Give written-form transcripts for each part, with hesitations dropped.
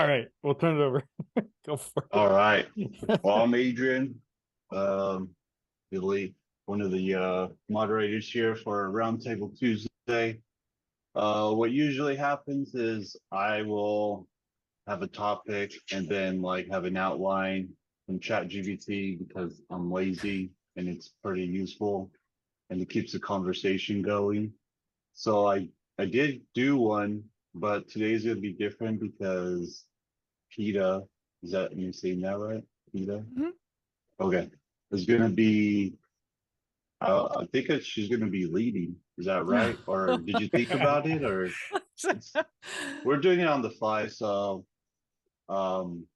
All right, we'll turn it over. Go for All right. Well, I'm Adrian, Billy, one of the moderators here for Roundtable Tuesday. What usually happens is I will have a topic and then like have an outline from ChatGPT because I'm lazy and it's pretty useful and it keeps the conversation going. So I did do one, but today's gonna be different because PETA, is that you saying that right? PETA? Mhm. Okay. Is gonna be I think she's gonna be leading. Is that right? Or did you think about it? Or it's, we're doing it on the fly, um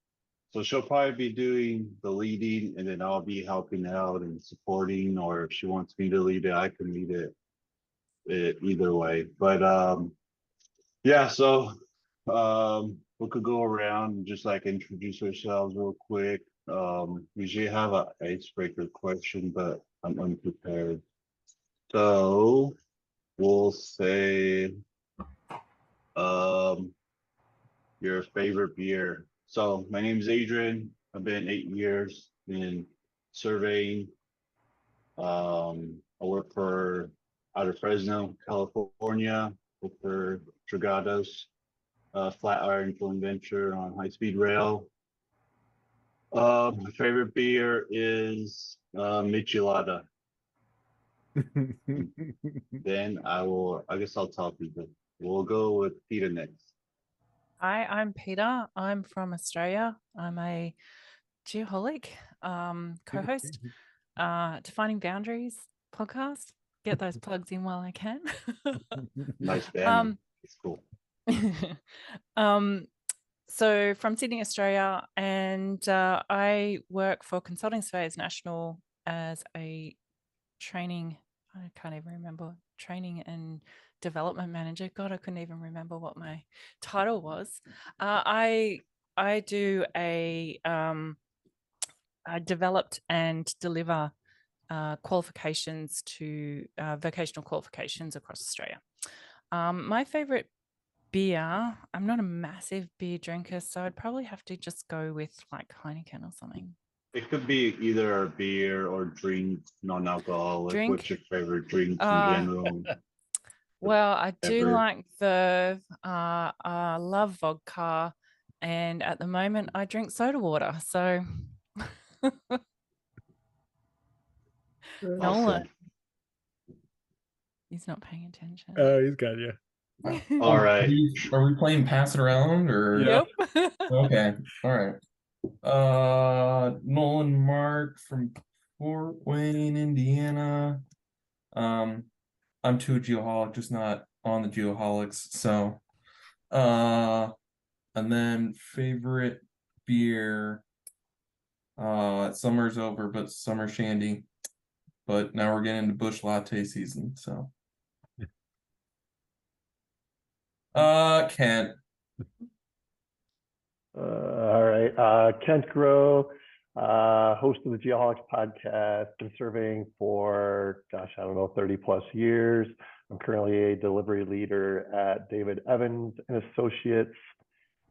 so she'll probably be doing the leading and then I'll be helping out and supporting, or if she wants me to lead it, I can lead it either way. But yeah, so we could go around and just like introduce ourselves real quick. Usually have an icebreaker question, but I'm unprepared. So we'll say um your favorite beer. So my name is Adrian. I've been 8 years in surveying. I work for out of Fresno, California, work for Dragados, Flatiron joint venture on high speed rail. My favorite beer is Michelada. Then I guess I'll tell people. We'll go with Peter next. Hi, I'm Peter. I'm from Australia. I'm a geoholic, co-host, Defining Boundaries podcast. Get those plugs in while I can. Nice band. It's cool. So from Sydney, Australia, and I work for Consulting Surveyors National as a training, I can't even remember, training and development manager. God, I couldn't even remember what my title was. I do I developed and deliver qualifications to vocational qualifications across Australia. My favorite beer, I'm not a massive beer drinker, so I'd probably have to just go with like Heineken or something. It could be either a beer or drink, non-alcoholic. Drink? What's your favorite drinks in general? Well, I do Ever. like Verve. I love vodka, and at the moment I drink soda water. So Nolan, Awesome. he's not paying attention. He's got you. All right. Are we playing pass it around or? Yep. Okay. All right. Nolan Mark from Fort Wayne, Indiana. I'm too a geoholic, just not on the geoholics. So, and then favorite beer. Summer's over, but summer shandy. But now we're getting into bush latte season, so. Kent. All right. Kent Grow, host of the Geoholics podcast, been surveying for, gosh, I don't know, 30 plus years. I'm currently a delivery leader at David Evans and Associates.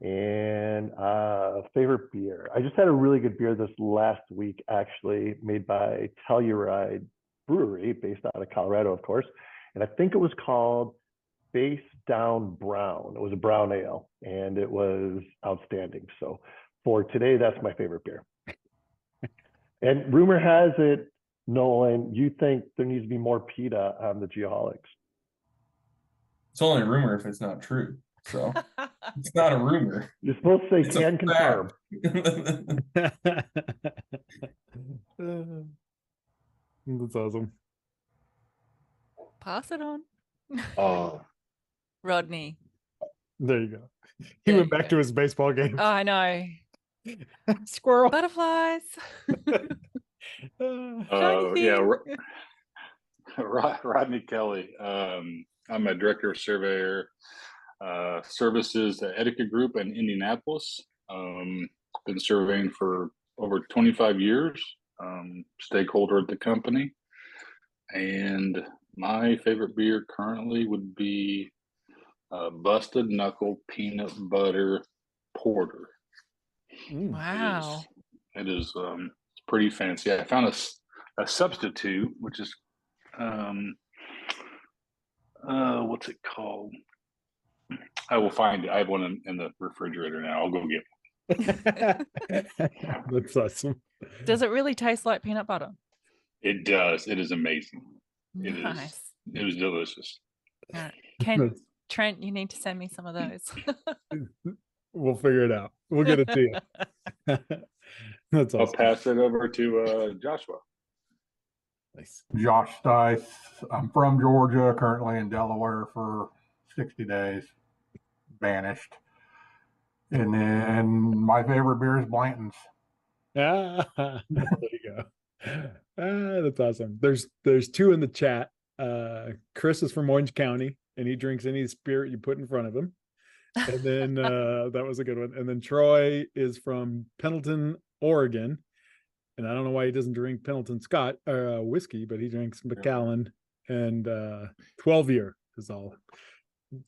And favorite beer. I just had a really good beer this last week, actually, made by Telluride Brewery, based out of Colorado, of course. And I think it was called Face Down Brown. It was a brown ale, and it was outstanding. So for today, that's my favorite beer. And rumor has it, Nolan, you think there needs to be more PETA on the Geoholics? It's only a rumor if it's not true. So it's not a rumor. You're supposed to say It's a can confirm. That's awesome. Pass it on. Oh, Rodney. There you go. He There went you back go. to his baseball game. Oh, I know. Squirrel. Butterflies. Shiny Yeah, thing. Rodney Kelly. I'm a director of surveyor services at Etika Group in Indianapolis. Been surveying for over 25 years, stakeholder at the company. And my favorite beer currently would be Busted Knuckle Peanut Butter porter. Mm. Wow. It is it's pretty fancy. I found a substitute, which is what's it called? I will find it. I have one in the refrigerator now. I'll go get it. That's awesome. Does it really taste like peanut butter? It does. It is amazing. Nice. It was delicious. All right. Trent, you need to send me some of those. We'll figure it out. We'll get it to you. That's I'll awesome. pass it over to Joshua. Nice. Josh Stice. I'm from Georgia, currently in Delaware for 60 days, banished. And then my favorite beer is Blanton's. Ah, there you go. That's awesome. There's two in the chat. Chris is from Orange County, and he drinks any spirit you put in front of him. And then that was a good one. And then Troy is from Pendleton, Oregon. And I don't know why he doesn't drink Pendleton Scott whiskey, but he drinks Macallan, and 12 year is all.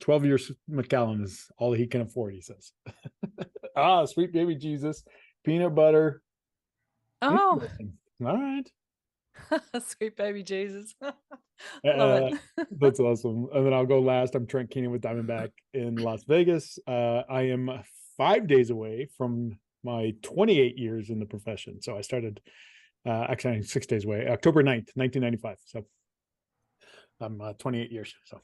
12 years Macallan is all he can afford, he says. Sweet baby Jesus, peanut butter. Oh, All right. sweet baby Jesus. Love it. That's awesome. And then I'll go last. I'm Trent Keenan with Diamondback in Las Vegas. I am 5 days away from my 28 years in the profession. So I started actually I'm 6 days away, October 9th, 1995. So I'm 28 years. So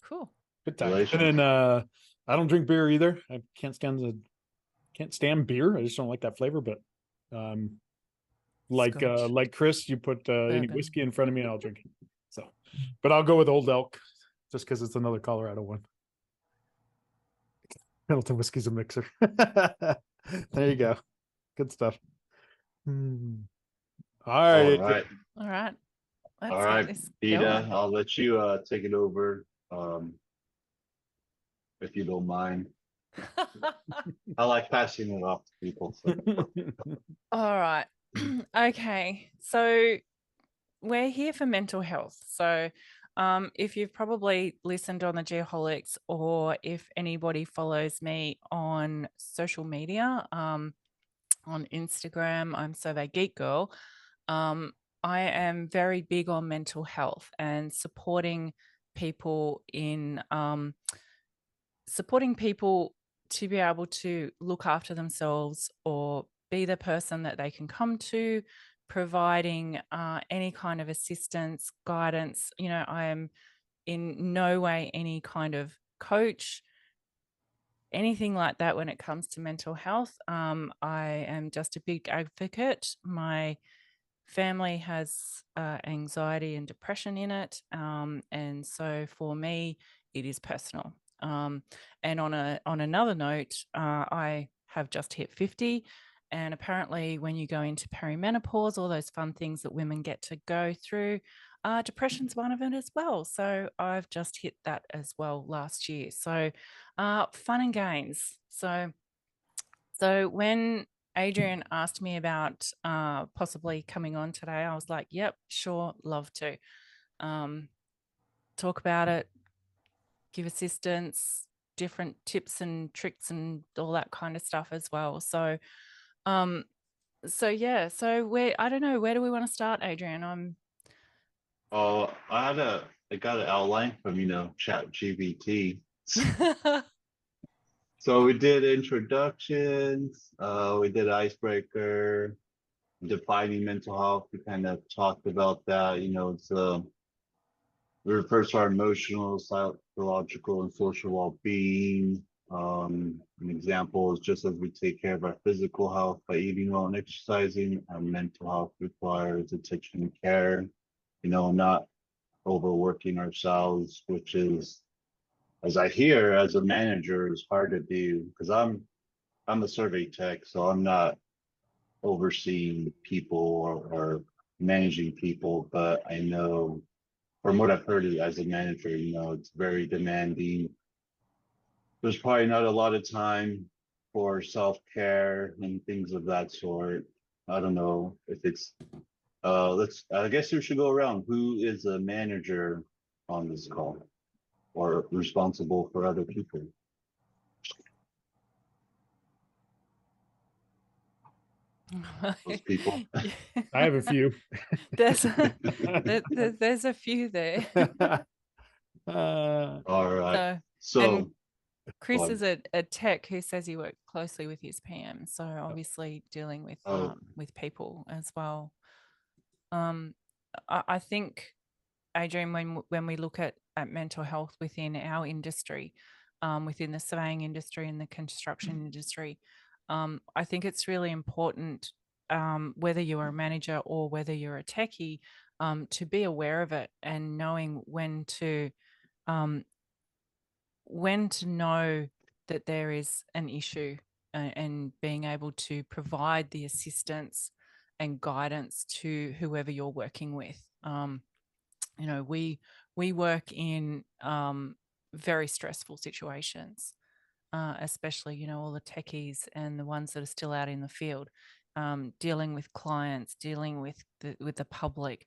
Cool. good time. And then I don't drink beer either. I can't stand beer. I just don't like that flavor. But like Chris, you put any whiskey in front of me and I'll drink it. So, but I'll go with Old Elk just because it's another Colorado one. Pendleton whiskey's a mixer. There you go. Good stuff. All right. All right. Let's All right, get this Peter, going. I'll let you take it over, if you don't mind. I like passing it off to people. So. All right. Okay. So we're here for mental health. So if you've probably listened on the Geoholics, or if anybody follows me on social media, on Instagram, I'm Survey Geek Girl. I am very big on mental health and supporting people to be able to look after themselves or be the person that they can come to, providing any kind of assistance, guidance. You know, I am in no way any kind of coach, anything like that when it comes to mental health. I am just a big advocate. My family has anxiety and depression in it. And so for me, it is personal. And on another note, I have just hit 50. And apparently when you go into perimenopause, all those fun things that women get to go through, depression's one of it as well. So I've just hit that as well last year. So fun and gains. So when Adrian asked me about possibly coming on today, I was like, yep, sure, love to talk about it, give assistance, different tips and tricks and all that kind of stuff as well. So yeah, so I don't know, where do we want to start, Adrian? I got an outline from, Chat GPT. So we did introductions, we did icebreaker, defining mental health. We kind of talked about that. It's we refer to our emotional, psychological, and social well-being. An example is just as we take care of our physical health by eating well and exercising, our mental health requires attention and care. Not overworking ourselves, which is, as I hear as a manager, is hard to do because I'm a survey tech, so I'm not overseeing people or managing people, but I know from what I've heard as a manager, it's very demanding. There's probably not a lot of time for self-care and things of that sort. I don't know if it's I guess we should go around. Who is a manager on this call or responsible for other people? those people. I have a few. there's there's a few there. All right. So, and So, Chris on. is a tech who says he worked closely with his PM, so obviously dealing with people as well. I think, Adrian, when we look at mental health within our industry, within the surveying industry and the construction industry, I think it's really important, whether you're a manager or whether you're a techie, to be aware of it and knowing when to know that there is an issue, and being able to provide the assistance and guidance to whoever you're working with. You know, we work in very stressful situations, especially, you know, all the techies and the ones that are still out in the field, dealing with clients, dealing with the public,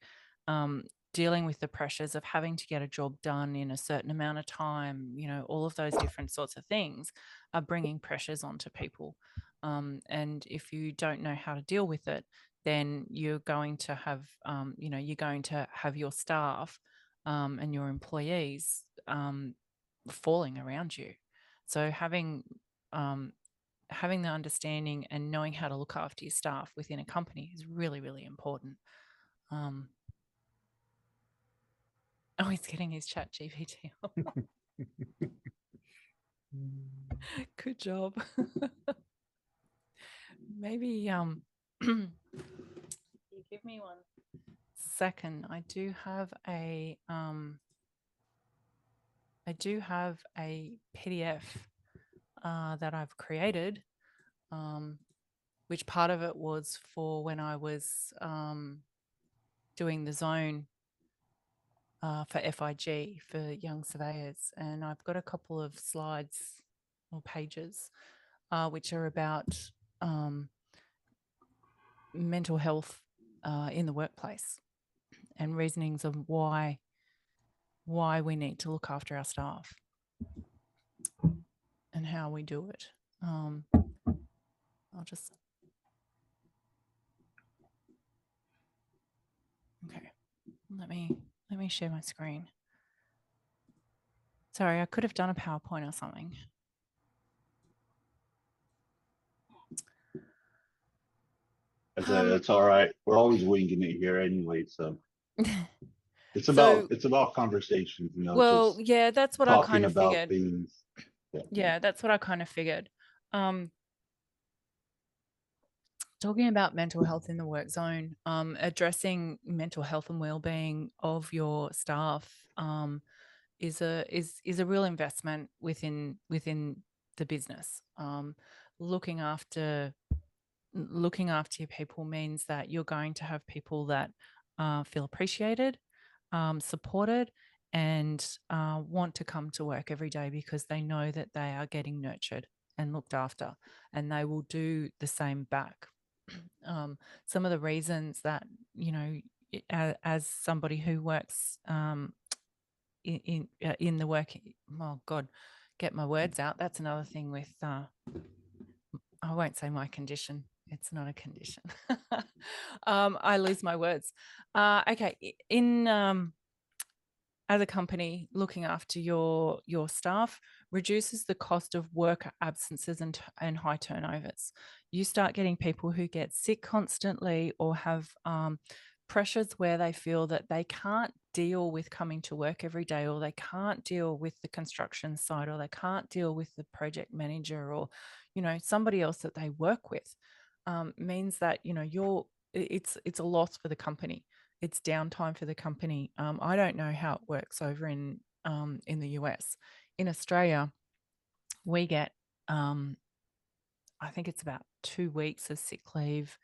dealing with the pressures of having to get a job done in a certain amount of time. You know, all of those different sorts of things are bringing pressures onto people. And if you don't know how to deal with it, then you're going to have, you know, you're going to have your staff and your employees falling around you. So having the understanding and knowing how to look after your staff within a company is really, really important. Oh, he's getting his chat GPT. Good job. Maybe you give me 1 second. I do have a PDF that I've created, which part of it was for when I was doing the zone for FIG, for young surveyors. And I've got a couple of slides or pages which are about mental health in the workplace and reasonings of why we need to look after our staff and how we do it. I'll just... Okay, let me share my screen. Sorry, I could have done a PowerPoint or something. It's all right. We're always winging it here anyway, so it's about conversations, you know. Well, just yeah, that's what I kind of about figured. things. Yeah, that's what I kind of figured. Talking about mental health in the work zone, addressing mental health and well-being of your staff is a real investment within the business. Looking after your people means that you're going to have people that feel appreciated, supported, and want to come to work every day because they know that they are getting nurtured and looked after, and they will do the same back. Some of the reasons that, you know, as somebody who works in the work, oh God, get my words out. That's another thing with, I won't say my condition. It's not a condition. I lose my words. Okay. As a company, looking after your staff reduces the cost of worker absences and high turnovers. You start getting people who get sick constantly or have pressures where they feel that they can't deal with coming to work every day, or they can't deal with the construction site, or they can't deal with the project manager, or, you know, somebody else that they work with. Means that, you know, it's a loss for the company. It's downtime for the company. I don't know how it works over in the US. In Australia, we get, I think it's about 2 weeks of sick leave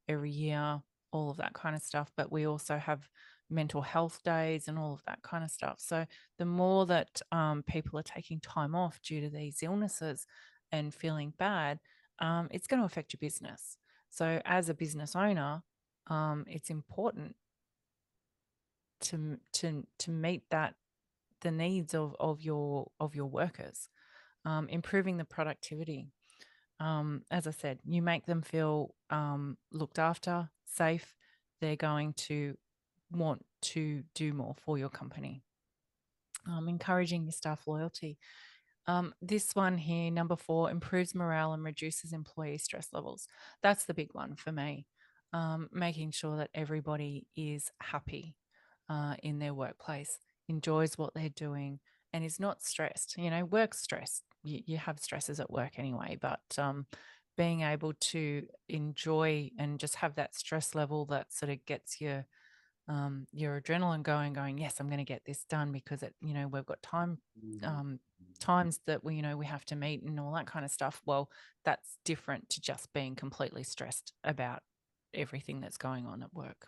every year, all of that kind of stuff. But we also have mental health days and all of that kind of stuff. So the more that people are taking time off due to these illnesses and feeling bad, it's going to affect your business. So as a business owner, it's important to meet the needs of your workers, improving the productivity. as I said, you make them feel looked after, safe. They're going to want to do more for your company. Encouraging your staff loyalty. This one here, number 4, improves morale and reduces employee stress levels. That's the big one for me. Making sure that everybody is happy in their workplace, enjoys what they're doing, and is not stressed. You know, work stress, you have stresses at work anyway, but being able to enjoy and just have that stress level that sort of gets your adrenaline going, yes, I'm going to get this done because we've got times that we have to meet and all that kind of stuff. Well, that's different to just being completely stressed about everything that's going on at work.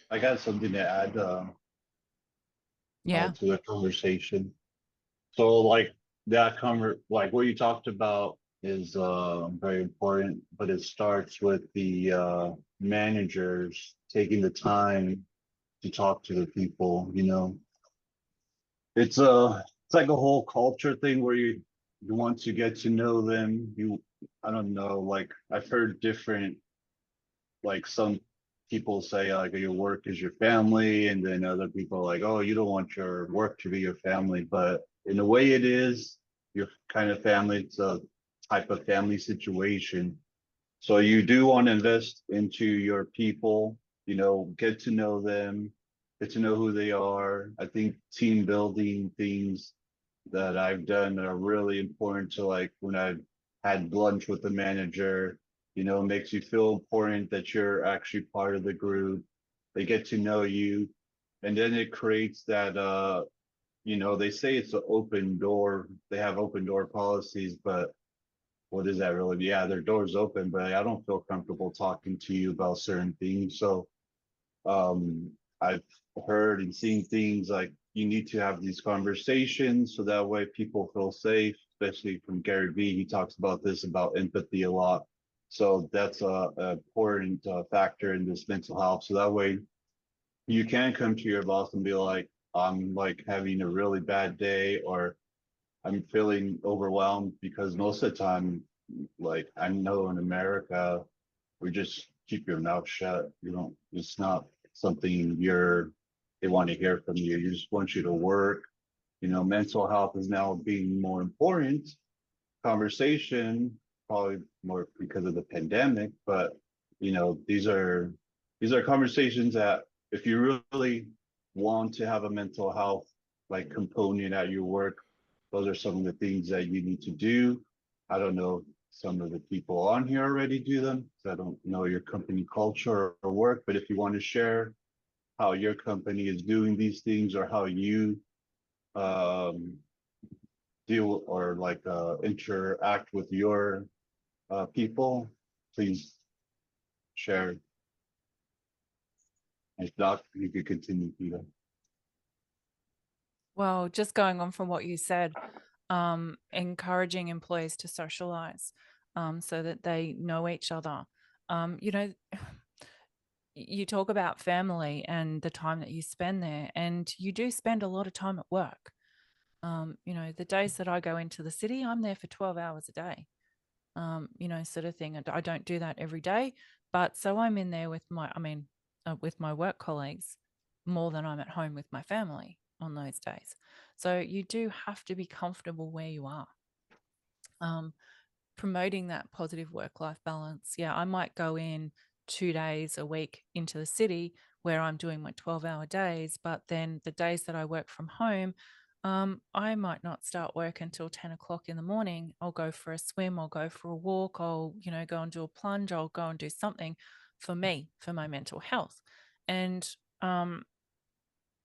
I got something to add Yeah. to the conversation. So like like what you talked about is very important, but it starts with the managers taking the time to talk to the people, you know. It's like a whole culture thing where you want to get to know them. I don't know, like I've heard different, like some people say like your work is your family, and then other people are like, oh, you don't want your work to be your family, but in a way it is your kind of family. It's a type of family situation. So you do want to invest into your people, you know, get to know them, get to know who they are. I think team building things that I've done are really important to, like when I've had lunch with the manager, you know, it makes you feel important that you're actually part of the group. They get to know you. And then it creates that you know, they say it's an open door. They have open door policies, but what is that really? Yeah, their door's open, but I don't feel comfortable talking to you about certain things. So I've heard and seen things like you need to have these conversations so that way people feel safe, especially from Gary Vee. He talks about this, about empathy a lot. So that's a important factor in this mental health. So that way you can come to your boss and be like, I'm like having a really bad day, or I'm feeling overwhelmed, because most of the time, like I know in America, we just keep your mouth shut. You don't, it's not something they want to hear from you. You just want you to work. You know, mental health is now being more important conversation, probably more because of the pandemic, but you know, these are conversations that if you really want to have a mental health like component at your work, those are some of the things that you need to do. I don't know if some of the people on here already do them, so I don't know your company culture or work, but if you want to share how your company is doing these things, or how you um, deal or like interact with your people, please share. If not, you could continue, Peter. Well, just going on from what you said, encouraging employees to socialize so that they know each other. You know, you talk about family and the time that you spend there, and you do spend a lot of time at work. You know, the days that I go into the city, I'm there for 12 hours a day, you know, sort of thing. And I don't do that every day, but so I'm in there with with my work colleagues more than I'm at home with my family on those days. So you do have to be comfortable where you are. Promoting that positive work-life balance. Yeah, I might go in 2 days a week into the city where I'm doing my 12-hour days, but then the days that I work from home, I might not start work until 10 o'clock in the morning. I'll go for a swim, I'll go for a walk, I'll, go and do a plunge, I'll go and do something for me, for my mental health. And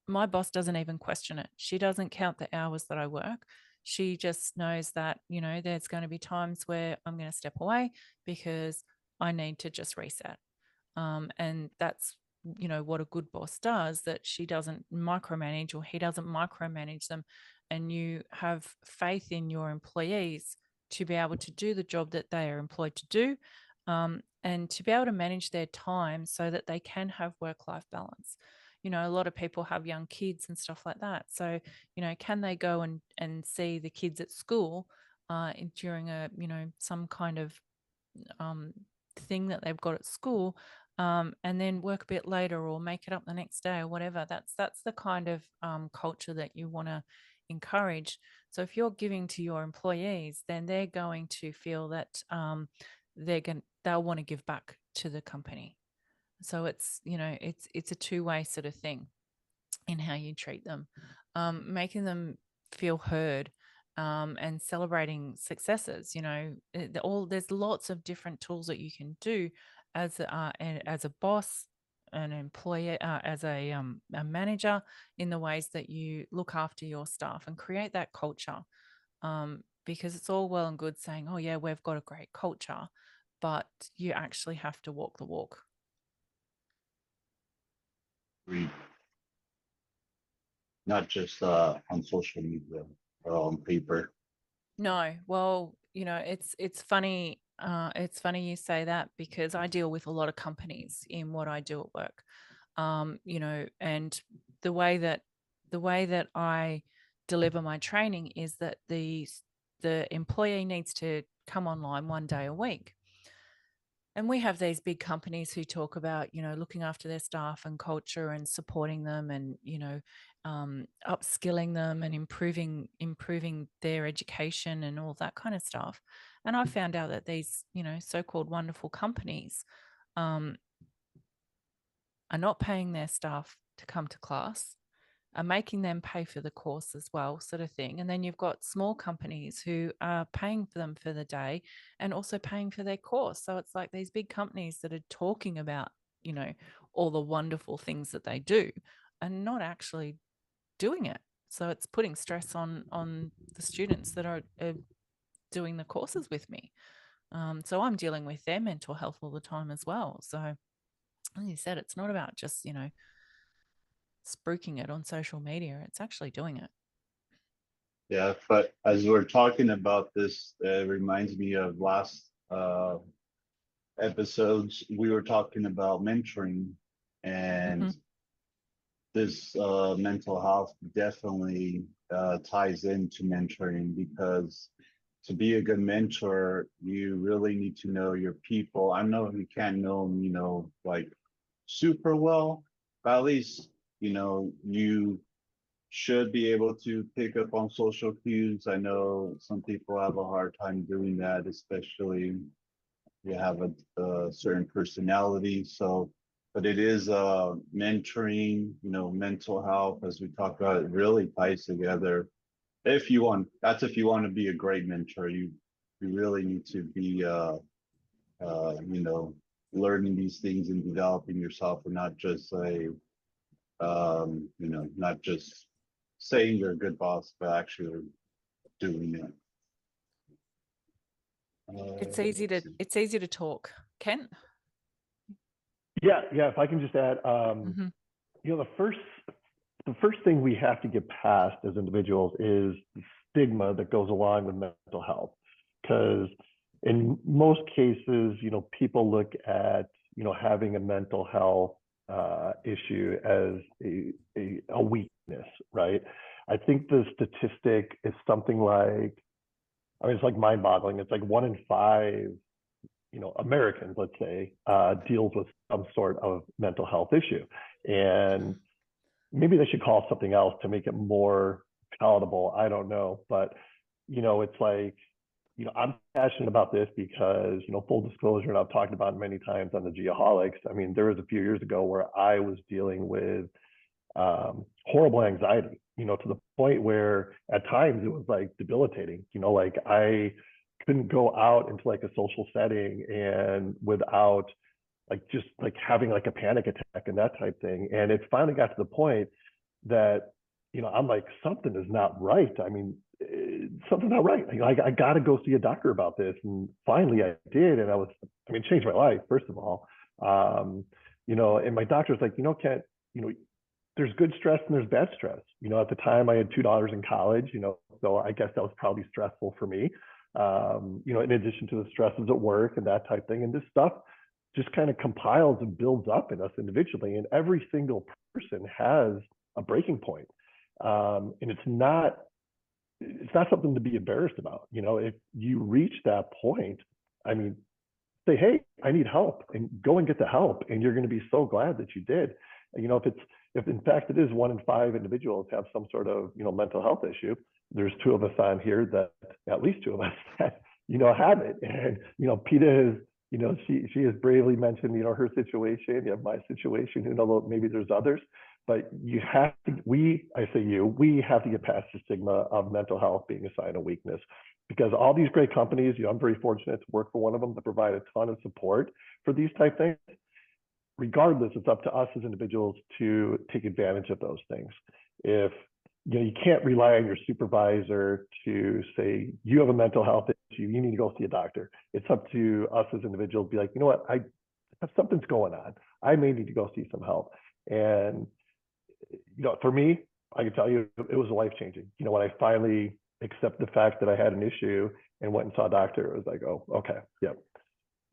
my boss doesn't even question it. She doesn't count the hours that I work. She just knows that, there's going to be times where I'm going to step away because I need to just reset. And that's, what a good boss does, that she doesn't micromanage, or he doesn't micromanage them. And you have faith in your employees to be able to do the job that they are employed to do, and to be able to manage their time so that they can have work-life balance. you know, a lot of people have young kids and stuff like that. So, you know, can they go and see the kids at school during a, you know, some kind of thing that they've got at school, and then work a bit later or make it up the next day or whatever. That's the kind of culture that you want to encourage. So if you're giving to your employees, then they're going to feel that they'll want to give back to the company. So it's, you know, it's a two-way sort of thing in how you treat them, making them feel heard, and celebrating successes. You know, there's lots of different tools that you can do as a boss, an employer, as a manager, in the ways that you look after your staff and create that culture. Because it's all well and good saying, oh yeah, we've got a great culture, but you actually have to walk the walk. Read. Not just on social media or on paper. No, well, you know, it's funny. It's funny you say that, because I deal with a lot of companies in what I do at work. You know, and the way that I deliver my training is that the employee needs to come online 1 day a week. And we have these big companies who talk about, you know, looking after their staff and culture and supporting them, and, you know, upskilling them and improving their education and all that kind of stuff. And I found out that these, you know, so-called wonderful companies are not paying their staff to come to class, are making them pay for the course as well, sort of thing. And then you've got small companies who are paying for them for the day and also paying for their course. So it's like these big companies that are talking about, you know, all the wonderful things that they do and not actually doing it. So it's putting stress on the students that are doing the courses with me. So I'm dealing with their mental health all the time as well. So, as you said, it's not about just, you know, spruiking it on social media. It's actually doing it. Yeah, but as we're talking about this, it reminds me of last episodes. We were talking about mentoring, and this mental health definitely ties into mentoring, because to be a good mentor, you really need to know your people. I know you can't know them, you know, like super well, but at least, you know, you should be able to pick up on social cues. I know some people have a hard time doing that, especially if you have a certain personality. So, but it is mentoring, you know, mental health, as we talked about, it really ties together. If you want, that's if you want to be a great mentor, you really need to be, you know, learning these things and developing yourself, and not just you know, not just saying you're a good boss, but actually doing it. It's easy to talk. Kent? Yeah. If I can just add, you know, the first thing we have to get past as individuals is the stigma that goes along with mental health, because in most cases, you know, people look at, you know, having a mental health issue as a weakness, right? I think the statistic is something like, I mean, it's like mind-boggling. It's like 1 in 5, you know, Americans, let's say, deals with some sort of mental health issue. And maybe they should call it something else to make it more palatable. I don't know. But, you know, it's like, you know, I'm passionate about this because, you know, full disclosure, and I've talked about it many times on the Geoholics. I mean, there was a few years ago where I was dealing with horrible anxiety, you know, to the point where at times it was like debilitating, you know, like I couldn't go out into like a social setting and without like just like having like a panic attack and that type thing. And it finally got to the point that, you know, I'm like, something is not right. I mean, something's not right. I got to go see a doctor about this. And finally I did. And it changed my life, first of all. You know, and my doctor's like, you know, Kent, you know, there's good stress and there's bad stress. You know, at the time I had $2 in college, you know, so I guess that was probably stressful for me. You know, in addition to the stresses at work and that type thing. And this stuff just kind of compiles and builds up in us individually. And every single person has a breaking point. And it's not something to be embarrassed about. You know, if you reach that point, I mean, say, hey, I need help, and go and get the help. And you're going to be so glad that you did. You know, if in fact it is 1 in 5 individuals have some sort of, you know, mental health issue, there's 2 of us on here that, at least 2 of us that, you know, have it. And, you know, PETA has, you know, she has bravely mentioned, you know, her situation, you have my situation, you know, maybe there's others, but you have to, we have to get past the stigma of mental health being a sign of weakness, because all these great companies, you know, I'm very fortunate to work for one of them that provide a ton of support for these type things. Regardless, it's up to us as individuals to take advantage of those things. If, you know, you can't rely on your supervisor to say, you have a mental health issue, you need to go see a doctor. It's up to us as individuals to be like, you know what, something's going on. I may need to go see some help. And, you know, for me, I can tell you, it was life-changing. You know, when I finally accepted the fact that I had an issue and went and saw a doctor, it was like, oh, okay, yeah,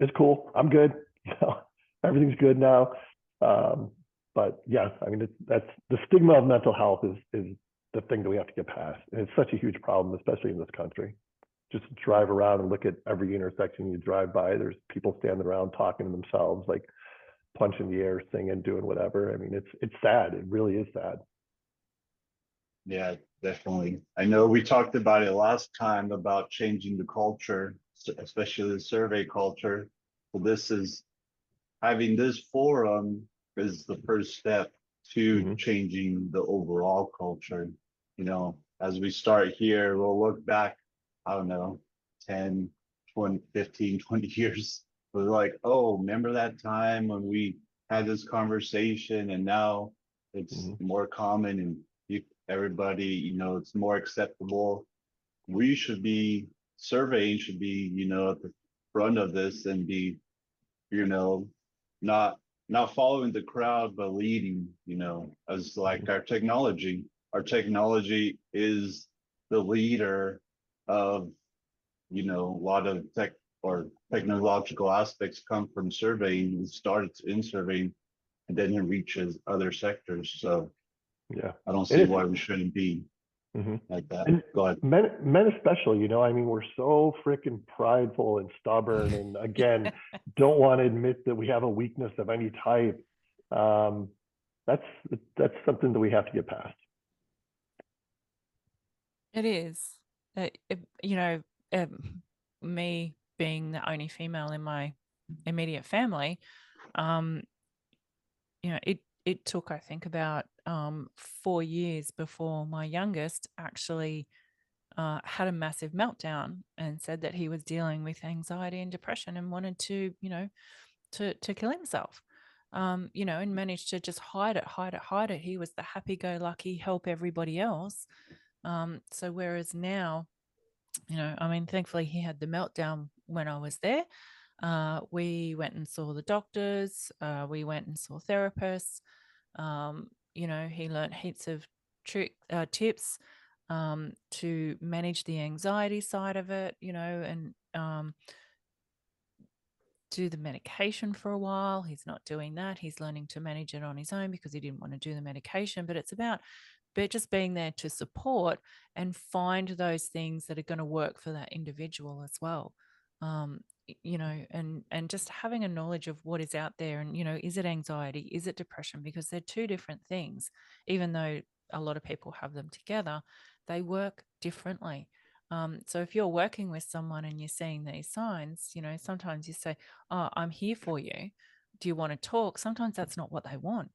it's cool, I'm good. You know, everything's good now. But yeah, I mean, that's the stigma of mental health is the thing that we have to get past. And it's such a huge problem, especially in this country. Just drive around and look at every intersection you drive by. There's people standing around talking to themselves, like punching the air, singing, doing whatever. I mean, it's sad. It really is sad. Yeah, definitely. I know we talked about it last time about changing the culture, especially the survey culture. So this is having this forum is the first step to changing the overall culture. You know, as we start here, we'll look back, I don't know, 10, 20, 15, 20 years. We're like, oh, remember that time when we had this conversation, and now it's more common and everybody, you know, it's more acceptable. We should be, surveying should be, you know, at the front of this and be, you know, not following the crowd, but leading, you know, as like our technology is the leader of, you know, a lot of tech or technological aspects come from surveying. It starts in surveying and then it reaches other sectors. So yeah, I don't see why we shouldn't be like that. And go ahead. Men especially, you know, I mean, we're so freaking prideful and stubborn, and again, don't want to admit that we have a weakness of any type. That's something that we have to get past. It is. You know, me being the only female in my immediate family, you know, it took, I think, about 4 years before my youngest actually had a massive meltdown and said that he was dealing with anxiety and depression and wanted to, you know, to kill himself. You know, and managed to just hide it. He was the happy-go-lucky, help everybody else. So whereas now, you know, I mean, thankfully he had the meltdown when I was there. We went and saw the doctors. We went and saw therapists. You know, he learned heaps of tips to manage the anxiety side of it, you know, and do the medication for a while. He's not doing that. He's learning to manage it on his own because he didn't want to do the medication. But it's about just being there to support and find those things that are going to work for that individual as well. You know, and just having a knowledge of what is out there, and, you know, is it anxiety? Is it depression? Because they're two different things. Even though a lot of people have them together, they work differently. So if you're working with someone and you're seeing these signs, you know, sometimes you say, oh, I'm here for you. Do you want to talk? Sometimes that's not what they want.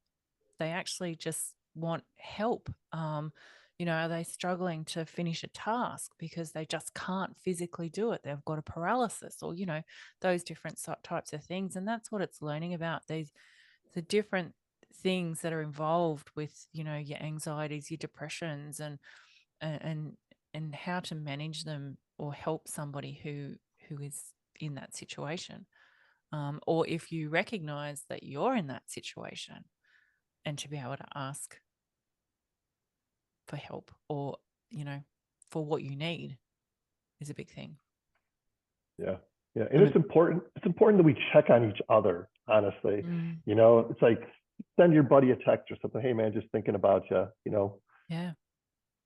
They actually just want help. You know, are they struggling to finish a task because they just can't physically do it? They've got a paralysis, or, you know, those different types of things. And that's what it's learning about, the different things that are involved with, you know, your anxieties, your depressions, and how to manage them or help somebody who is in that situation. Or if you recognize that you're in that situation, and to be able to ask for help, or, you know, for what you need, is a big thing. Yeah. And it's important that we check on each other, honestly. You know, it's like, send your buddy a text or something. Hey man, just thinking about you, you know, Yeah.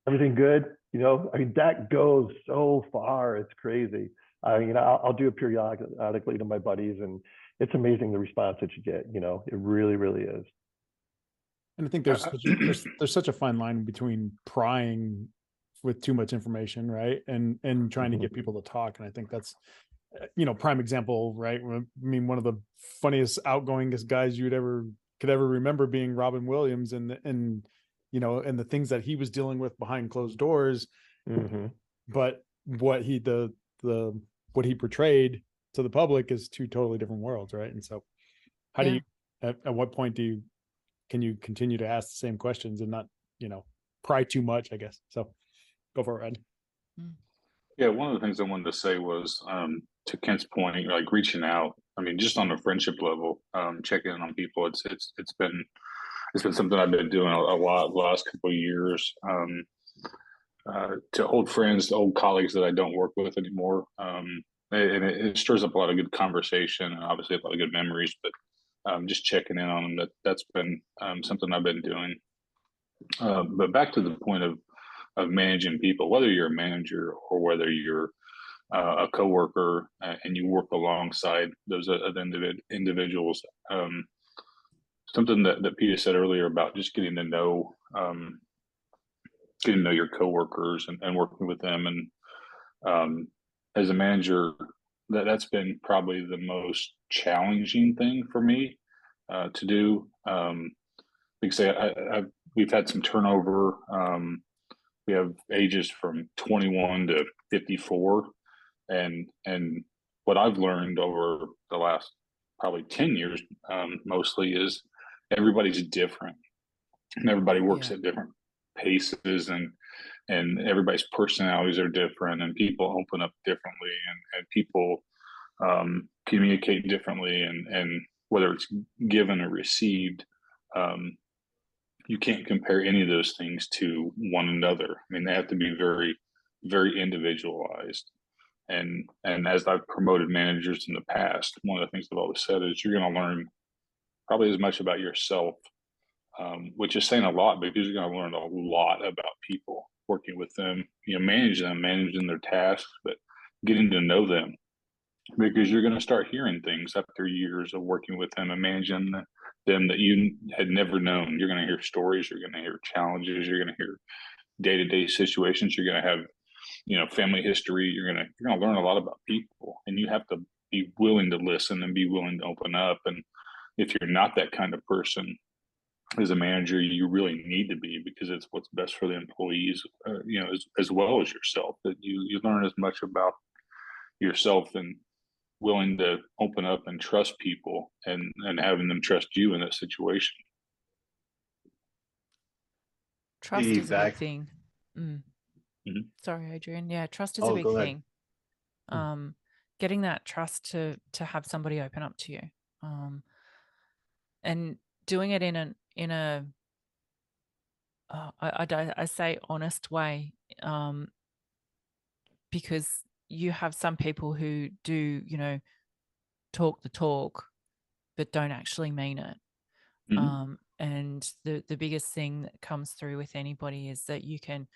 everything good? You know, I mean, that goes so far. It's crazy. You know, I'll do it periodically to my buddies, and it's amazing the response that you get. You know, it really, really is. And I think there's such a fine line between prying with too much information, right, and trying to get people to talk. And I think that's, you know, prime example, right? I mean, one of the funniest, outgoingest guys you could ever remember being Robin Williams, and you know, and the things that he was dealing with behind closed doors. But what he what he portrayed to the public is two totally different worlds, right? And so, how do you, at what point can you continue to ask the same questions and not, you know, pry too much, I guess? So, go for it, Ed. Yeah, one of the things I wanted to say was, to Kent's point, like reaching out. I mean, just on a friendship level, checking in on people. It's been something I've been doing a lot the last couple of years. To old friends, to old colleagues that I don't work with anymore, and it stirs up a lot of good conversation and obviously a lot of good memories. But just checking in on them, that's been something I've been doing. But back to the point of managing people, whether you're a manager or whether you're a coworker and you work alongside those other individuals. Something that Peter said earlier about just getting to know your coworkers and working with them, and as a manager, that's been probably the most challenging thing for me to do. Because we've had some turnover. We have ages from 21 to 54, and what I've learned over the last probably 10 years, mostly, is everybody's different, and everybody works at different paces, and everybody's personalities are different, and people open up differently, and people communicate differently, and whether it's given or received, you can't compare any of those things to one another. I mean, they have to be very, very individualized. And as I've promoted managers in the past, one of the things I've always said is you're going to learn probably as much about yourself, which is saying a lot, because you're going to learn a lot about people, working with them, you know, managing their tasks, but getting to know them, because you're going to start hearing things after years of working with them and managing them that you had never known. You're going to hear stories, you're going to hear challenges, you're going to hear day-to-day situations, you're going to have, you know, family history. You're going to learn a lot about people, and you have to be willing to listen and be willing to open up. And if you're not that kind of person as a manager, you really need to be, because it's what's best for the employees, you know, as well as yourself, that you learn as much about yourself and willing to open up and trust people, and having them trust you in that situation. Trust is a big thing. Sorry, Adrian. Yeah, trust is a big thing. Getting that trust to have somebody open up to you, and doing it in a I say honest way, because you have some people who do, you know, talk the talk but don't actually mean it. And the biggest thing that comes through with anybody is that you can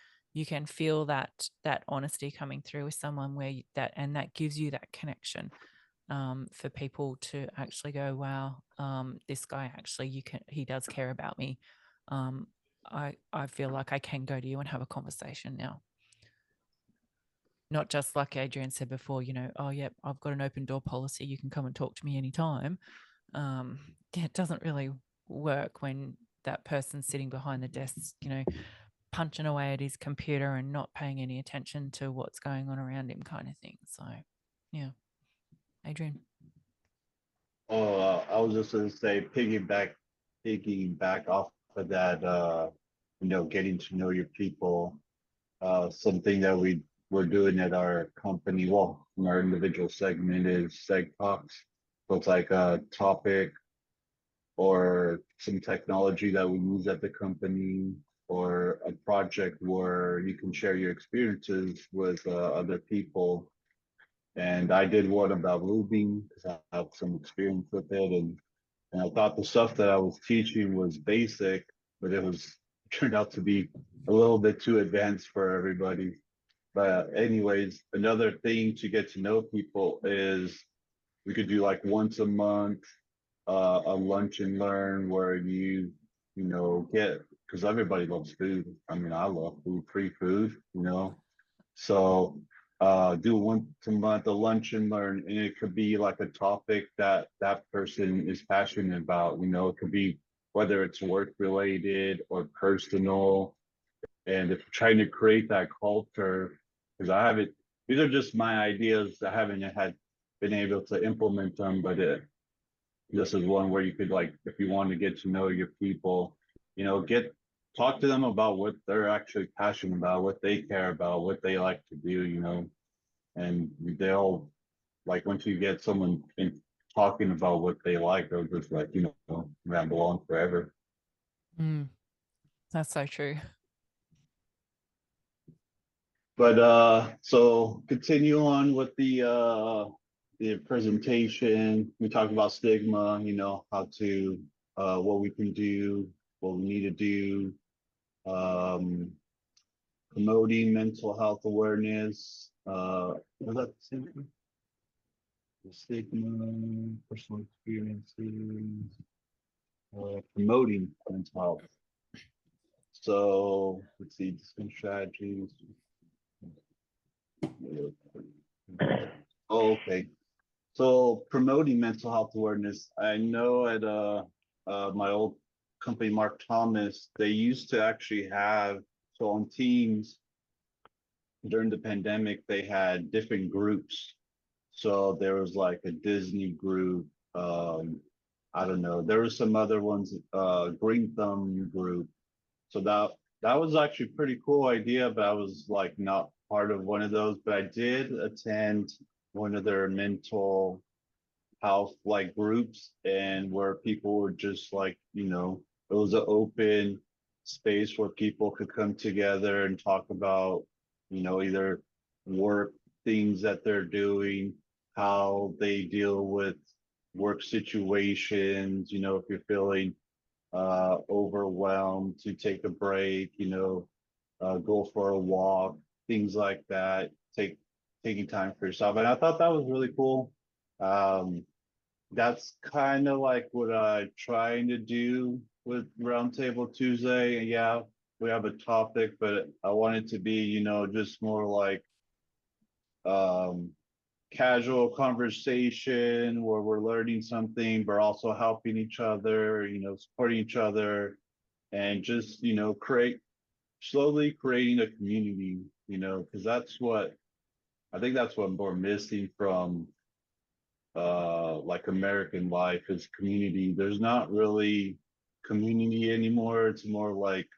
feel that honesty coming through with someone, where that gives you that connection, for people to actually go, wow, this guy actually, he does care about me. I feel like I can go to you and have a conversation now. Not just like Adrian said before, you know, oh yeah, I've got an open door policy, you can come and talk to me anytime. It doesn't really work when that person's sitting behind the desk, you know, punching away at his computer and not paying any attention to what's going on around him, kind of thing. So, yeah. Adrian. Oh, I was just going to say, piggyback off of that, you know, getting to know your people. Something that we're doing at our company, well, in our individual segment, is seg talks. So it's like a topic or some technology that we use at the company, or a project where you can share your experiences with other people. And I did one about moving, because I have some experience with it, and And I thought the stuff that I was teaching was basic, but turned out to be a little bit too advanced for everybody. But anyways, another thing to get to know people is we could do like once a month, a lunch and learn where you know, because everybody loves food. I mean, I love food, free food, you know. So do once a month a lunch and learn, and it could be like a topic that that person is passionate about. You know, it could be whether it's work related or personal. And if trying to create that culture, because I haven't, these are just my ideas. I haven't had been able to implement them, but this is one where you could, like, if you want to get to know your people, you know, talk to them about what they're actually passionate about, what they care about, what they like to do, you know, and they'll, like, once you get someone talking about what they like, they'll just, like, you know, ramble on forever. That's so true. But so continue on with the presentation. We talked about stigma, you know, how to what we can do, what we need to do, promoting mental health awareness. Was that the same thing? The stigma, personal experiences, promoting mental health. So let's see, discussion strategies. Oh, okay. So promoting mental health awareness. I know at my old company, Mark Thomas, they used to actually have, so on teams during the pandemic, they had different groups. So there was like a Disney group. I don't know. There were some other ones, Green Thumb group. So that was actually a pretty cool idea, but I was like not part of one of those. But I did attend one of their mental health like groups, and where people were just like, you know, it was an open space where people could come together and talk about, you know, either work things that they're doing, how they deal with work situations, you know, if you're feeling overwhelmed, to take a break, you know, go for a walk, things like that, taking time for yourself. And I thought that was really cool. That's kind of like what I'm trying to do with Roundtable Tuesday. And yeah, we have a topic, but I want it to be, you know, just more like casual conversation where we're learning something, but also helping each other, you know, supporting each other, and just, you know, slowly creating a community, you know, because I think that's what we're missing from like American life is community. There's not really community anymore. It's more like,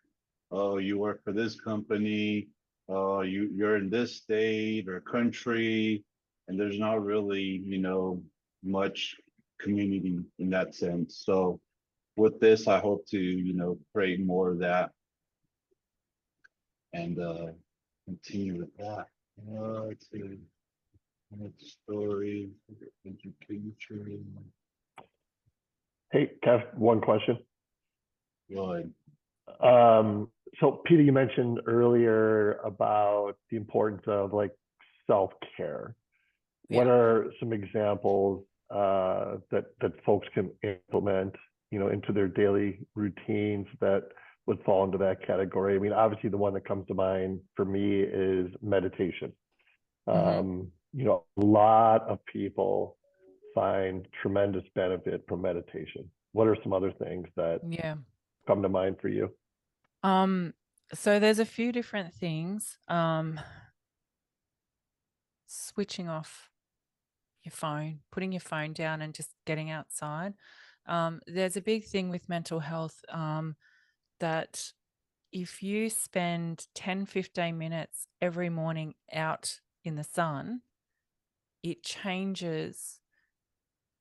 oh, you work for this company, oh, you're in this state or country, and there's not really, you know, much community in that sense. So with this, I hope to, you know, create more of that and continue with that. Let's see. Story, education. Hey, Kev, one question. Good. So Peter, you mentioned earlier about the importance of like self-care. What are some examples that folks can implement, you know, into their daily routines that would fall into that category? I mean, obviously the one that comes to mind for me is meditation. You know, a lot of people find tremendous benefit from meditation. What are some other things that come to mind for you? So there's a few different things. Switching off your phone, putting your phone down and just getting outside. There's a big thing with mental health that if you spend 10-15 minutes every morning out in the sun, it changes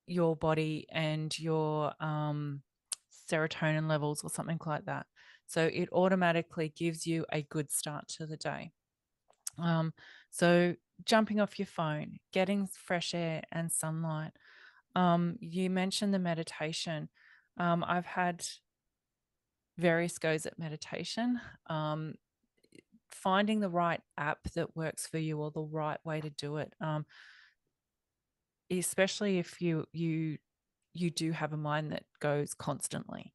your body and your serotonin levels or something like that. So it automatically gives you a good start to the day. So jumping off your phone, getting fresh air and sunlight. You mentioned the meditation. I've had various goes at meditation. Finding the right app that works for you or the right way to do it, especially if you do have a mind that goes constantly.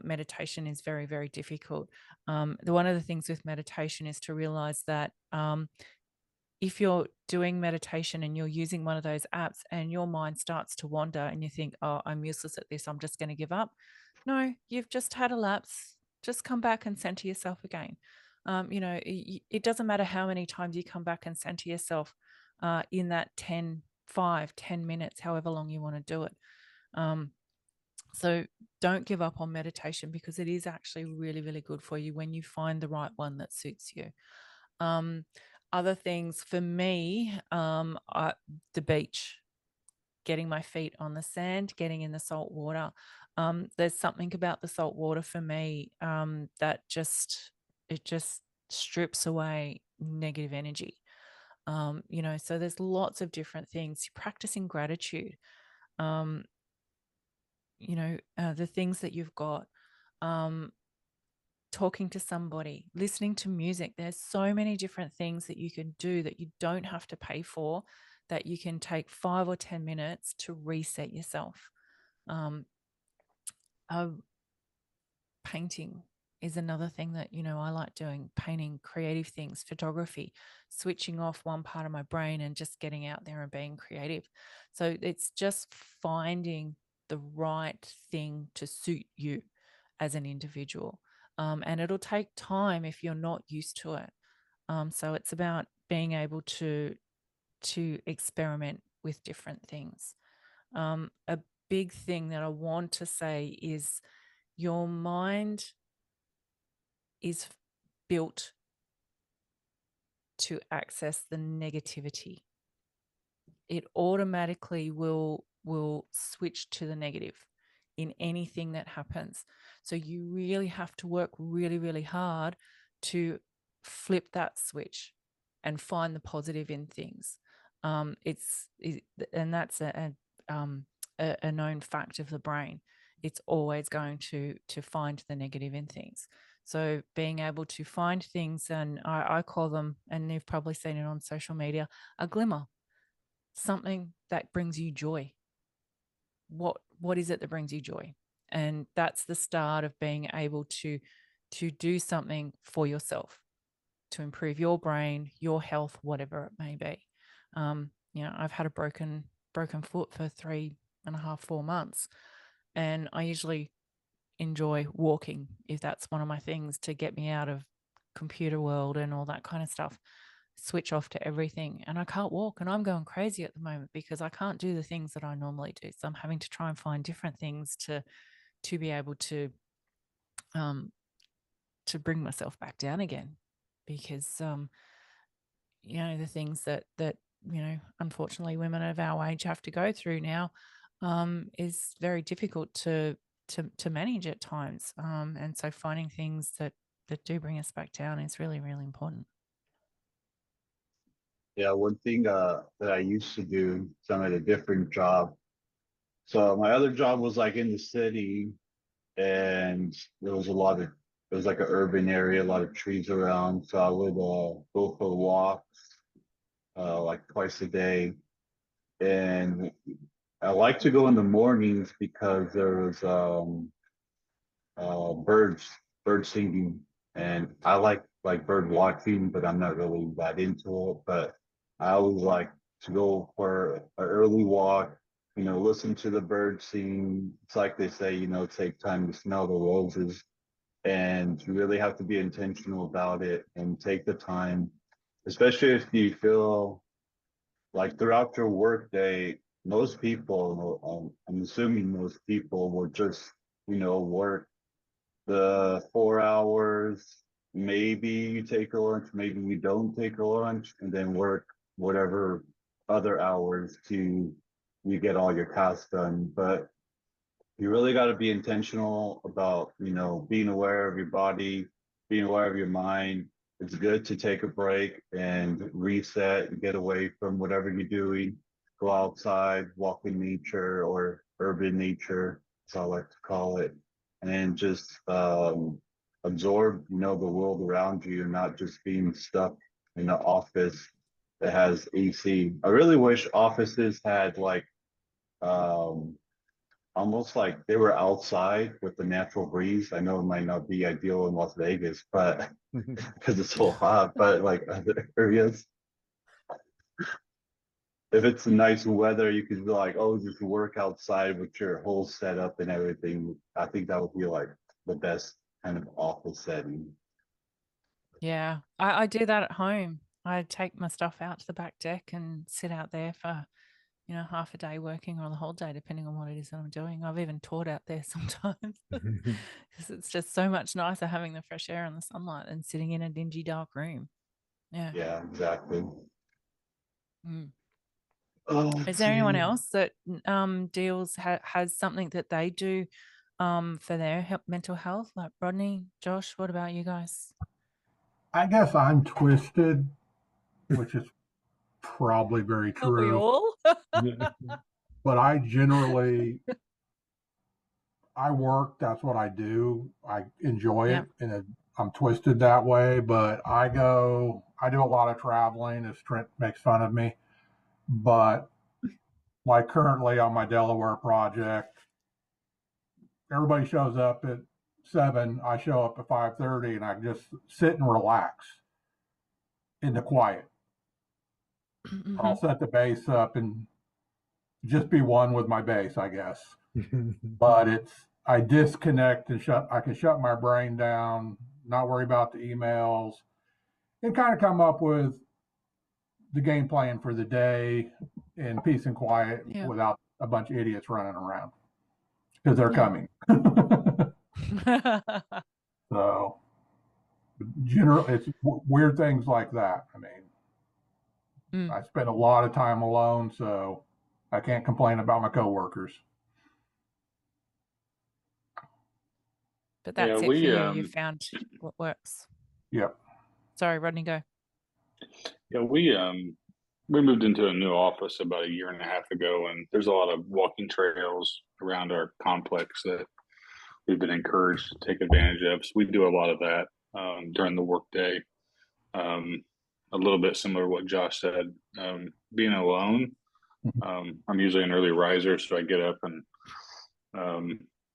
Meditation is very, very difficult. One of the things with meditation is to realize that if you're doing meditation and you're using one of those apps and your mind starts to wander and you think, oh, I'm useless at this, I'm just going to give up. No, you've just had a lapse. Just come back and center yourself again. It doesn't matter how many times you come back and center yourself in that 10 minutes, however long you want to do it. So don't give up on meditation, because it is actually really, really good for you when you find the right one that suits you. Other things for me, the beach, getting my feet on the sand, getting in the salt water. There's something about the salt water for me that just strips away negative energy. So there's lots of different things. Practicing gratitude. The things that you've got, talking to somebody, listening to music. There's so many different things that you can do that you don't have to pay for, that you can take 5 or 10 minutes to reset yourself. Painting is another thing that, I like doing. Painting, creative things, photography, switching off one part of my brain and just getting out there and being creative. So it's just finding the right thing to suit you as an individual. And it'll take time if you're not used to it. So it's about being able to experiment with different things. A big thing that I want to say is your mind is built to access the negativity. It automatically will switch to the negative in anything that happens. So you really have to work really, really hard to flip that switch and find the positive in things. And that's a known fact of the brain. It's always going to find the negative in things. So being able to find things, and I call them, and you've probably seen it on social media, a glimmer, something that brings you joy. What is it that brings you joy? And that's the start of being able to do something for yourself to improve your brain, your health, whatever it may be. I've had a broken foot for 3.5, 4 months, and I usually enjoy walking, if that's one of my things, to get me out of computer world and all that kind of stuff, switch off to everything. And I can't walk, and I'm going crazy at the moment because I can't do the things that I normally do. So I'm having to try and find different things to be able to bring myself back down again, because the things that unfortunately women of our age have to go through now is very difficult to manage at times. And so finding things that do bring us back down is really, really important. Yeah, one thing that I used to do, so I'm at a different job. So my other job was like in the city, and there was it was like an urban area, a lot of trees around. So I would go for walks like twice a day. And I like to go in the mornings because there was birds singing, and I like bird watching, but I'm not really that into it. But I always like to go for an early walk, listen to the birds sing. It's like they say, take time to smell the roses, and you really have to be intentional about it and take the time, especially if you feel like throughout your work day, most people, I'm assuming most people will just, work the 4 hours. Maybe you take a lunch, maybe you don't take a lunch, and then work whatever other hours to you get all your tasks done. But you really got to be intentional about, being aware of your body, being aware of your mind. It's good to take a break and reset and get away from whatever you're doing. go outside, walk in nature or urban nature, as I like to call it, and just absorb, you know, the world around you, and not just being stuck in the office that has AC. I really wish offices had like almost like they were outside with the natural breeze. I know it might not be ideal in Las Vegas, but because it's so hot, but like other areas, if it's nice weather, you could be like, oh, just work outside with your whole setup and everything. I think that would be like the best kind of office setting. Yeah, I do that at home. I take my stuff out to the back deck and sit out there for, you know, half a day working or the whole day, depending on what it is that I'm doing. I've even taught out there sometimes because it's just so much nicer having the fresh air and the sunlight than sitting in a dingy, dark room. Yeah. Yeah, exactly. Mm. Oh, Is there anyone else that deals has something that they do for their mental health, like Rodney, Josh? What about you guys? I guess I'm twisted, which is probably very Aren't we true. all? But I generally, I work, that's what I do. I enjoy Yeah. it, and I'm twisted that way. But I do a lot of traveling, as Trent makes fun of me. But like currently on my Delaware project, everybody shows up at 7. I show up at 5:30, and I just sit and relax in the quiet. I'll set the base up and just be one with my base, I guess. But I disconnect and I can shut my brain down, not worry about the emails, and kind of come up with the game plan for the day in peace and quiet without a bunch of idiots running around, because they're coming. So generally, it's weird things like that. I mean, I spend a lot of time alone, so I can't complain about my coworkers. But that's it for you. You found what works. Yep. Sorry, Rodney, go. Yeah, we moved into a new office about a year and a half ago, and there's a lot of walking trails around our complex that we've been encouraged to take advantage of. So we do a lot of that during the workday. A little bit similar to what Josh said. Being alone, I'm usually an early riser, so I get up and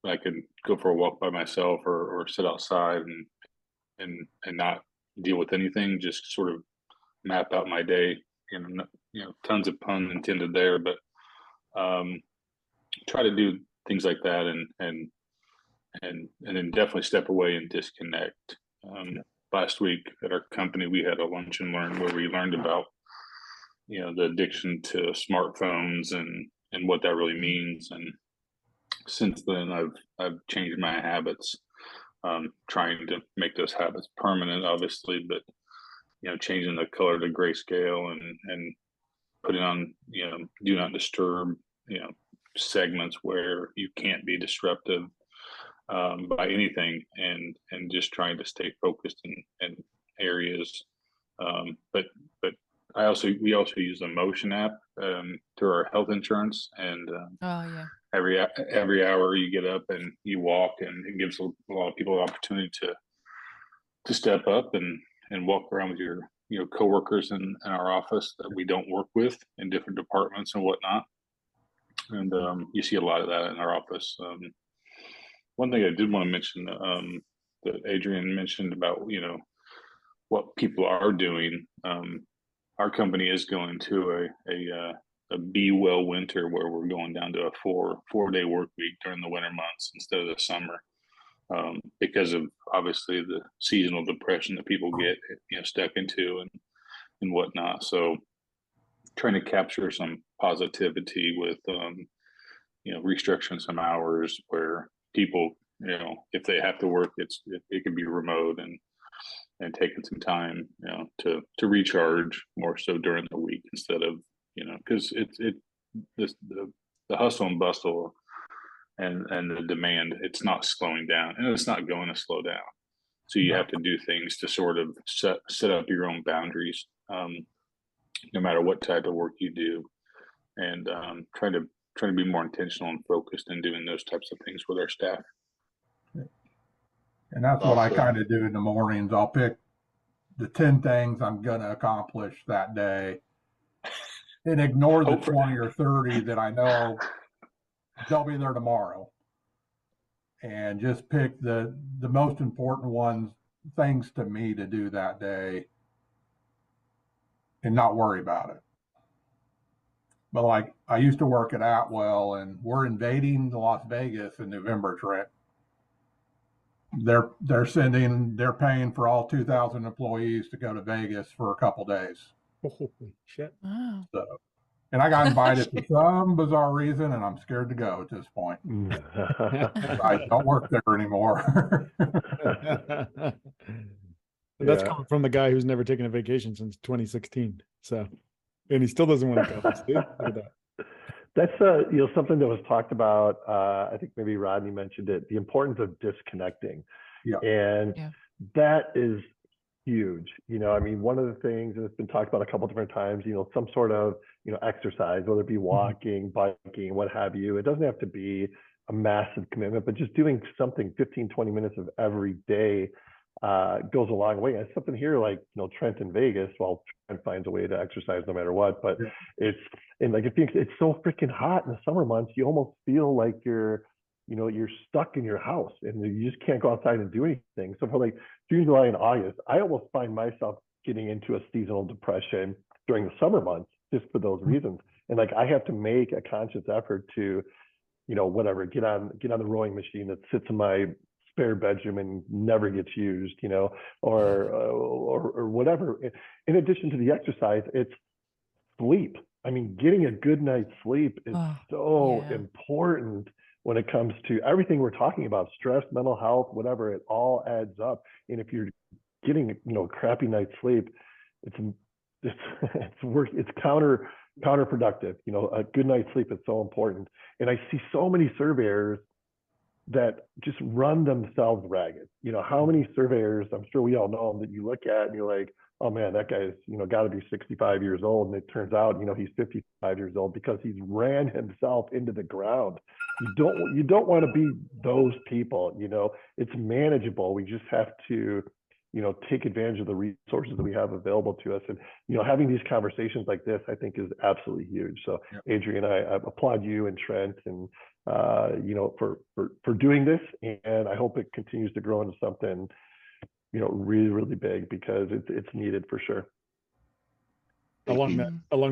I can go for a walk by myself or sit outside and not deal with anything. Just sort of map out my day. Tons of pun intended there, but try to do things like that and then definitely step away and disconnect. Last week at our company, we had a lunch and learn where we learned about, the addiction to smartphones and what that really means. And since then, I've changed my habits, trying to make those habits permanent, obviously, but changing the color to grayscale and putting on, do not disturb, segments where you can't be disruptive by anything, and just trying to stay focused in areas. But we also use the Motion app through our health insurance, and every hour you get up and you walk, and it gives a lot of people the opportunity to step up and walk around with your coworkers in our office that we don't work with in different departments and whatnot. And you see a lot of that in our office. One thing I did want to mention that Adrian mentioned about what people are doing. Our company is going to a be well winter, where we're going down to a four-day work week during the winter months instead of the summer, because of obviously the seasonal depression that people get stuck into and whatnot. So trying to capture some positivity with restructuring some hours where people, if they have to work, it can be remote and taking some time, to recharge more so during the week instead of, because the hustle and bustle and the demand, it's not slowing down, and it's not going to slow down. So you have to do things to sort of set up your own boundaries, no matter what type of work you do. and trying to be more intentional and focused in doing those types of things with our staff. And that's what I Awesome. kind of do in the mornings. I'll pick the 10 things I'm going to accomplish that day and ignore the 20 or 30 that I know they'll be there tomorrow, and just pick the most important ones, things to me to do that day, and not worry about it. But like, I used to work at Atwell, and we're invading Las Vegas in November, Trent. They're paying for all 2,000 employees to go to Vegas for a couple days. Holy shit. Wow. So, and I got invited for some bizarre reason, and I'm scared to go at this point. I don't work there anymore. That's Yeah. coming from the guy who's never taken a vacation since 2016. So, and he still doesn't want to go. See? Look at that. That's something that was talked about. I think maybe Rodney mentioned it, the importance of disconnecting. Yeah. And Yeah. that is huge. I mean, one of the things, and it's been talked about a couple different times, some sort of, exercise, whether it be walking, biking, what have you. It doesn't have to be a massive commitment, but just doing something 15, 20 minutes of every day goes a long way. And something here like, Trent in Vegas, well, Trent finds a way to exercise no matter what, but it's so freaking hot in the summer months, you almost feel like you're stuck in your house and you just can't go outside and do anything. So for like June, July, and August, I almost find myself getting into a seasonal depression during the summer months just for those reasons. And like, I have to make a conscious effort to, whatever, get on the rowing machine that sits in my spare bedroom and never gets used, or whatever. In addition to the exercise, it's sleep. I mean, getting a good night's sleep is so important when it comes to everything we're talking about: stress, mental health, whatever. It all adds up. And if you're getting, a crappy night's sleep, it's counterproductive. A good night's sleep is so important. And I see so many surveyors that just run themselves ragged. How many surveyors, I'm sure we all know them, that you look at and you're like, oh man, that guy's, got to be 65 years old. And it turns out, he's 55 years old because he's ran himself into the ground. You don't want to be those people. It's manageable. We just have to, take advantage of the resources that we have available to us. And, having these conversations like this, I think, is absolutely huge. So Adrian, I applaud you and Trent and, for doing this. And I hope it continues to grow into something, really, really big, because it's needed for sure. Along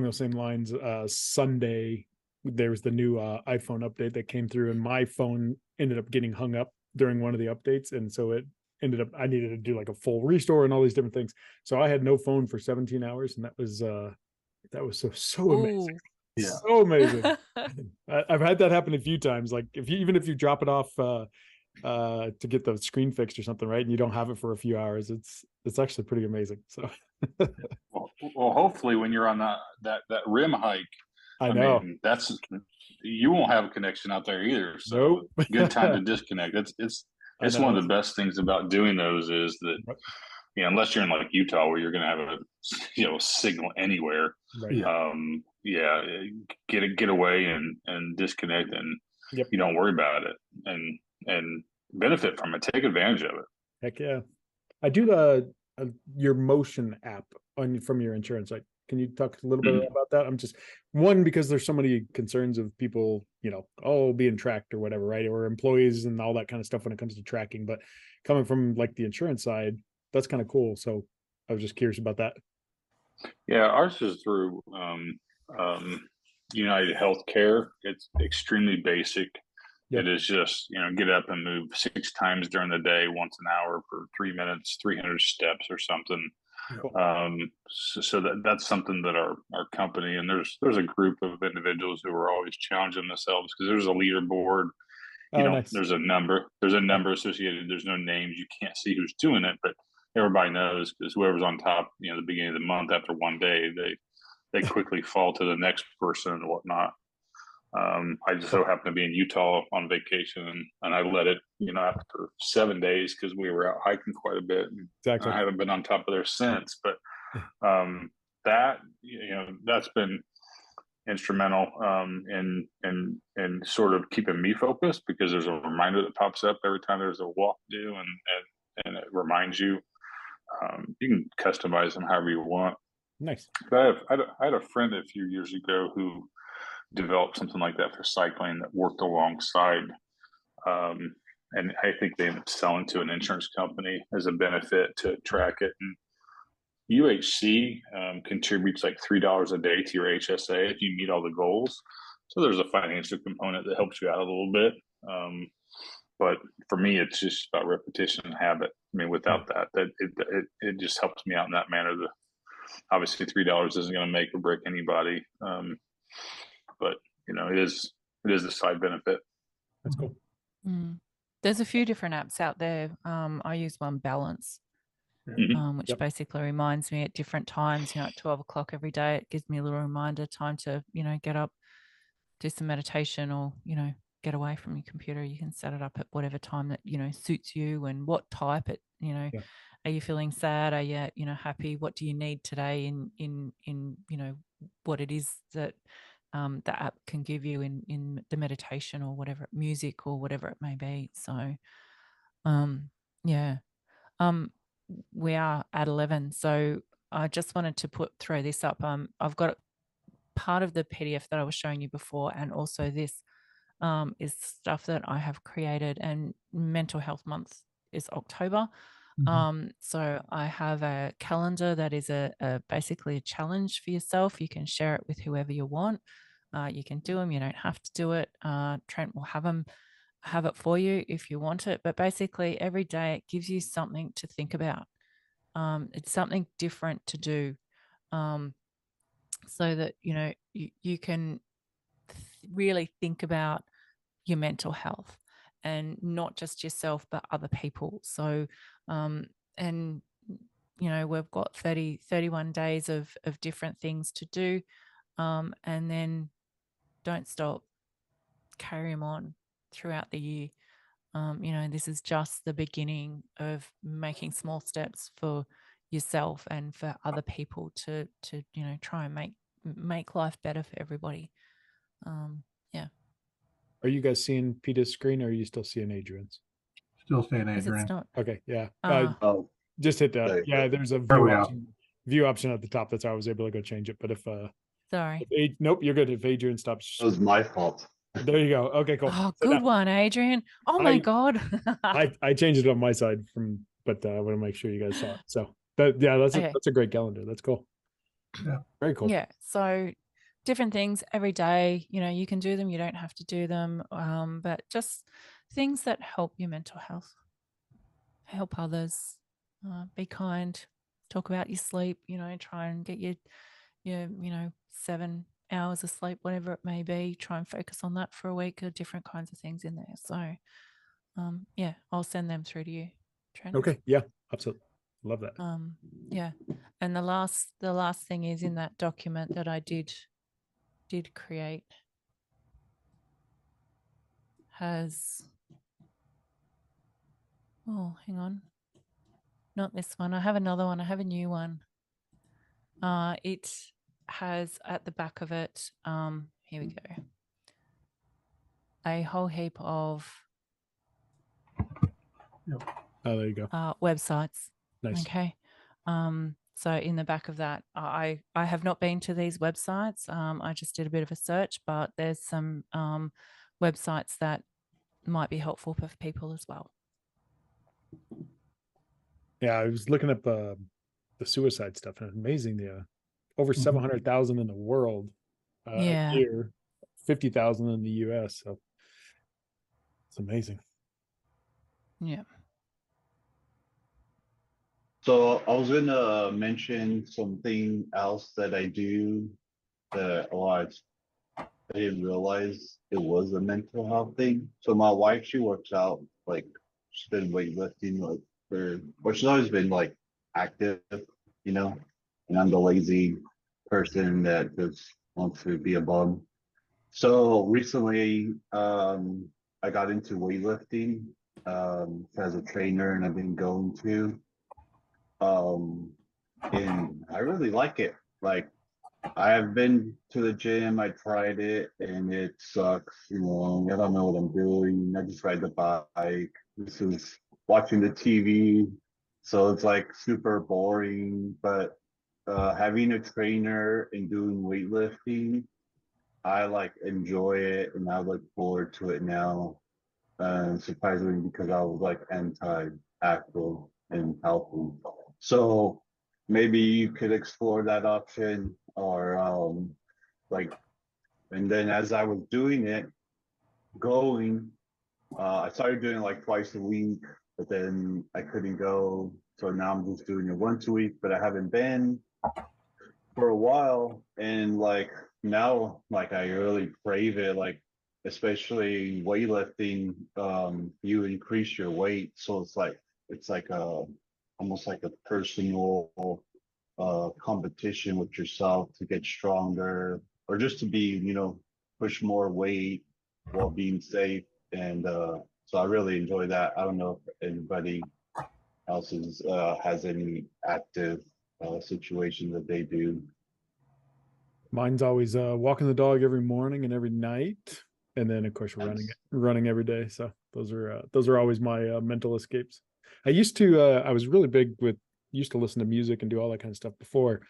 those same lines, Sunday, there was the new iPhone update that came through, and my phone ended up getting hung up during one of the updates. And so it ended up, I needed to do like a full restore and all these different things. So I had no phone for 17 hours, and that was so amazing. Yeah. So amazing. I've had that happen a few times. Like even if you drop it off to get the screen fixed or something, right, and you don't have it for a few hours, it's actually pretty amazing. So well, hopefully when you're on that rim hike, I know you won't have a connection out there either. So good time to disconnect. It's one of the best things about doing those is that, unless you're in like Utah where you're going to have a signal anywhere, get away and disconnect, and you don't worry about it and benefit from it. Take advantage of it. Heck yeah. I do your Motion app from your insurance. Like, can you talk a little bit about that? I'm just because there's so many concerns of people, being tracked or whatever, right? Or employees and all that kind of stuff when it comes to tracking. But coming from like the insurance side, that's kind of cool. So I was just curious about that. Yeah, ours is through United Healthcare. It's extremely basic. It is just, get up and move 6 times during the day, once an hour for 3 minutes, 300 steps or something. So that's something that our company, and there's a group of individuals who are always challenging themselves, because there's a leaderboard. Nice. There's a number associated. There's no names. You can't see who's doing it, but everybody knows, because whoever's on top, the beginning of the month, after one day, they quickly fall to the next person and whatnot. I just so happened to be in Utah on vacation, and I let it, after 7 days, because we were out hiking quite a bit. Exactly. I haven't been on top of there since, but that's been, instrumental in sort of keeping me focused, because there's a reminder that pops up every time there's a walk due, and it reminds you. You can customize them however you want. Nice. But I had a friend a few years ago who developed something like that for cycling that worked alongside. And I think they ended up selling to an insurance company as a benefit to track it. And UHC contributes like $3 a day to your HSA if you meet all the goals. So there's a financial component that helps you out a little bit. But for me, it's just about repetition and habit. I mean, without that it just helps me out in that manner. Obviously, $3 isn't going to make or break anybody, but it is a side benefit. That's cool. There's a few different apps out there. I use one, Balance, which basically reminds me at different times. At 12 o'clock every day, it gives me a little reminder time to get up, do some meditation, or get away from your computer. You can set it up at whatever time that suits you and what type it. Are you feeling sad? Are you happy? What do you need today in what it is that the app can give you in the meditation or whatever, music or whatever it may be. So we are at 11, so I just wanted to throw this up. I've got part of the PDF that I was showing you before, and also this is stuff that I have created, and Mental Health Month is October. So I have a calendar that is basically a challenge for yourself. You can share it with whoever you want. You can do them. You don't have to do it. Trent will have it for you if you want it. But basically every day it gives you something to think about. It's something different to do, so that, you can really think about your mental health, and not just yourself, but other people. So, and, we've got 31 days of different things to do. And then don't stop, carry them on throughout the year. This is just the beginning of making small steps for yourself and for other people to try and make life better for everybody. Are you guys seeing Peter's screen, or are you still seeing Adrian's? Still seeing Because Adrian. it's not. Okay, yeah. Oh, Just hit that. there you Yeah, go. there's a There we view option at the top. That's how I was able to go change it. But Sorry. nope, you're good. If Adrian stops, That was my fault. there you go. Okay, cool. Oh, So good now, one, Adrian. Oh my I- God. I changed it on my side but I want to make sure you guys saw it. So that's Okay. that's a great calendar. That's cool. Yeah. Very cool. Yeah. So different things every day, you can do them. You don't have to do them. But just things that help your mental health, help others, be kind, talk about your sleep, try and get your 7 hours of sleep, whatever it may be. Try and focus on that for a week. There are different kinds of things in there. So I'll send them through to you, Trent. Okay. Yeah, absolutely. Love that. And the last thing is in that document that I did create has, hang on, not this one. I have another one. I have a new one. It has at the back of it, here we go, a whole heap of Oh, there you go. websites. Nice. Okay. So in the back of that, I have not been to these websites. I just did a bit of a search, but there's some websites that might be helpful for people as well. Yeah, I was looking up the suicide stuff, and amazing. The over 700,000 in the world a year, 50,000 in the US. So it's amazing. Yeah. So I was gonna mention something else that I do that I didn't realize it was a mental health thing. So my wife, she works out, like she's been weightlifting she's always been like active, and I'm the lazy person that just wants to be a bum. So recently, I got into weightlifting as a trainer, and I've been going to. And I really like it. Like, I have been to the gym. I tried it and it sucks. You know, I don't know what I'm doing. I just ride the bike. This is watching the TV. So it's like super boring. But having a trainer and doing weightlifting, I like enjoy it and I look forward to it now. Surprisingly, because I was like anti-active and healthy. So maybe you could explore that option or like, and then as I was doing it, going, I started doing it like twice a week, but then I couldn't go. So now I'm just doing it once a week, but I haven't been for a while. And like now, like I really crave it, like especially weightlifting, you increase your weight. So it's like a almost like a personal competition with yourself to get stronger or just to be, you know, push more weight while being safe. And so I really enjoy that. I don't know if anybody else has any active situations that they do. Mine's always walking the dog every morning and every night, and then of course running every day. So those are always my mental escapes. I used to I was really big with used to listen to music and do all that kind of stuff before.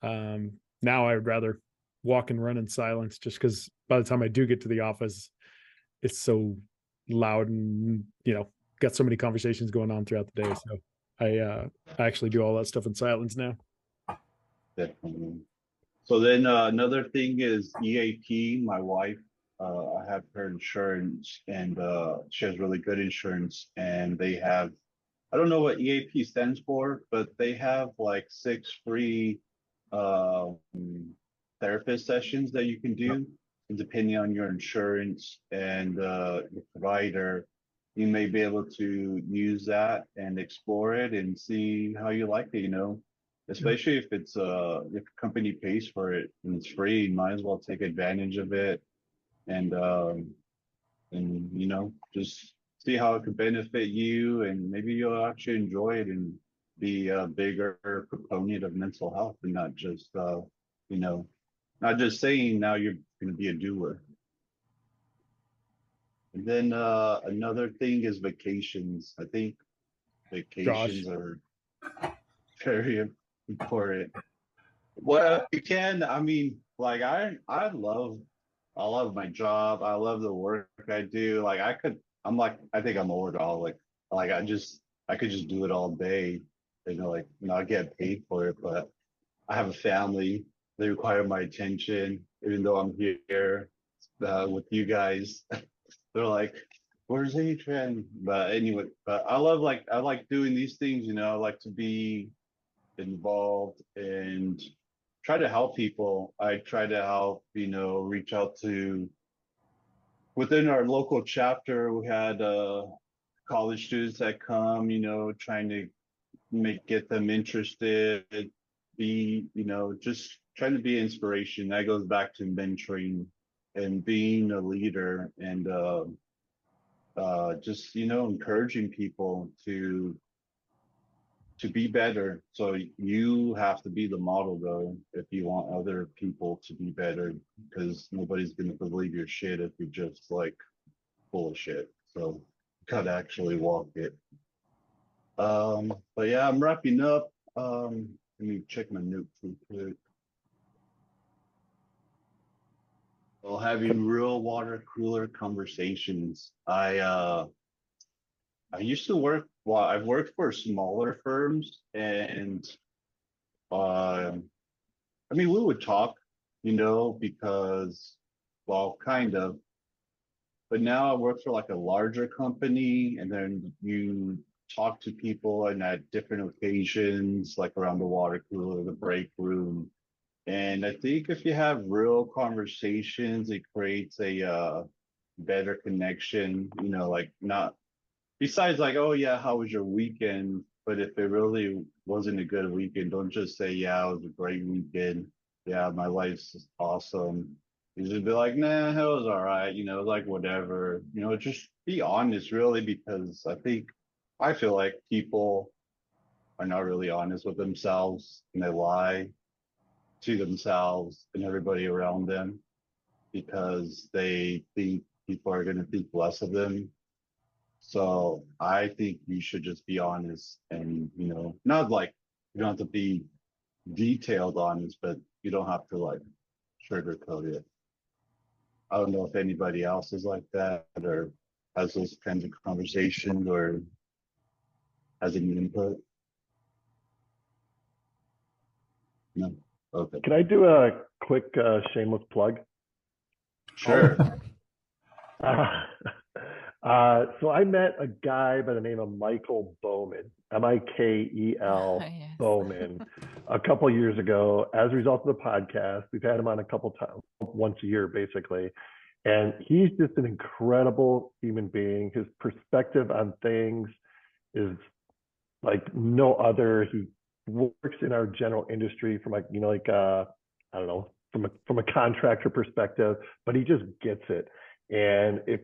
Now I would rather walk and run in silence, just because by the time I do get to the office, it's so loud and got so many conversations going on throughout the day. So I actually do all that stuff in silence now. Definitely. So then another thing is EAP. My wife, I have her insurance, and she has really good insurance. And they have, I don't know what EAP stands for, but they have like 6 free um, therapist sessions that you can do, depending on your insurance and your provider. You may be able to use that and explore it and see how you like it, you know. Especially if it's if a company pays for it and it's free, you might as well take advantage of it and you know, just see how it could benefit you and maybe you'll actually enjoy it and be a bigger proponent of mental health and not just you know, not just saying now you're going to be a doer. And then another thing is vacations. I think Josh, vacations are very important. Well, you can. I mean, like I love my job. I love the work I do. Like I could, I'm like, I think I'm a workaholic. Like I could just do it all day, you know, like not get paid for it. But I have a family. They require my attention, even though I'm here with you guys. They're like, "Where's Adrian?" But anyway, but I like doing these things. You know, I like to be involved and try to help people. I try to help, you know, reach out to within our local chapter. We had college students that come, you know, trying to get them interested, be, you know, just trying to be inspiration. That goes back to mentoring and being a leader and just, you know, encouraging people to be better. So you have to be the model though, if you want other people to be better, because nobody's gonna believe your shit if you're just like full of shit. So you gotta actually walk it. But yeah, I'm wrapping up. Let me check my notes real quick. Well, having real water cooler conversations. I used to work, well, I've worked for smaller firms and um I mean, we would talk, you know, because, well, kind of. But now I work for like a larger company, and then you talk to people and at different occasions, like around the water cooler, the break room. And I think if you have real conversations, it creates a better connection, you know, like not besides like, oh yeah, how was your weekend? But if it really wasn't a good weekend, don't just say, yeah, it was a great weekend. Yeah, my life's awesome. You just be like, nah, it was all right. You know, like whatever. You know, just be honest, really, because I feel like people are not really honest with themselves and they lie. to themselves and everybody around them because they think people are going to think less of them. So I think you should just be honest and, not like you don't have to be detailed honest, but you don't have to like sugarcoat it. I don't know if anybody else is like that or has those kinds of conversations or has any input. No. Okay. Can I do a quick shameless plug? Sure. So I met a guy by the name of Michael Bowman, Mikel Yes. Bowman, a couple years ago. As a result of the podcast, we've had him on a couple times, once a year basically, and he's just an incredible human being. His perspective on things is like no other. He works in our general industry from I don't know, from a contractor perspective, but he just gets it. And if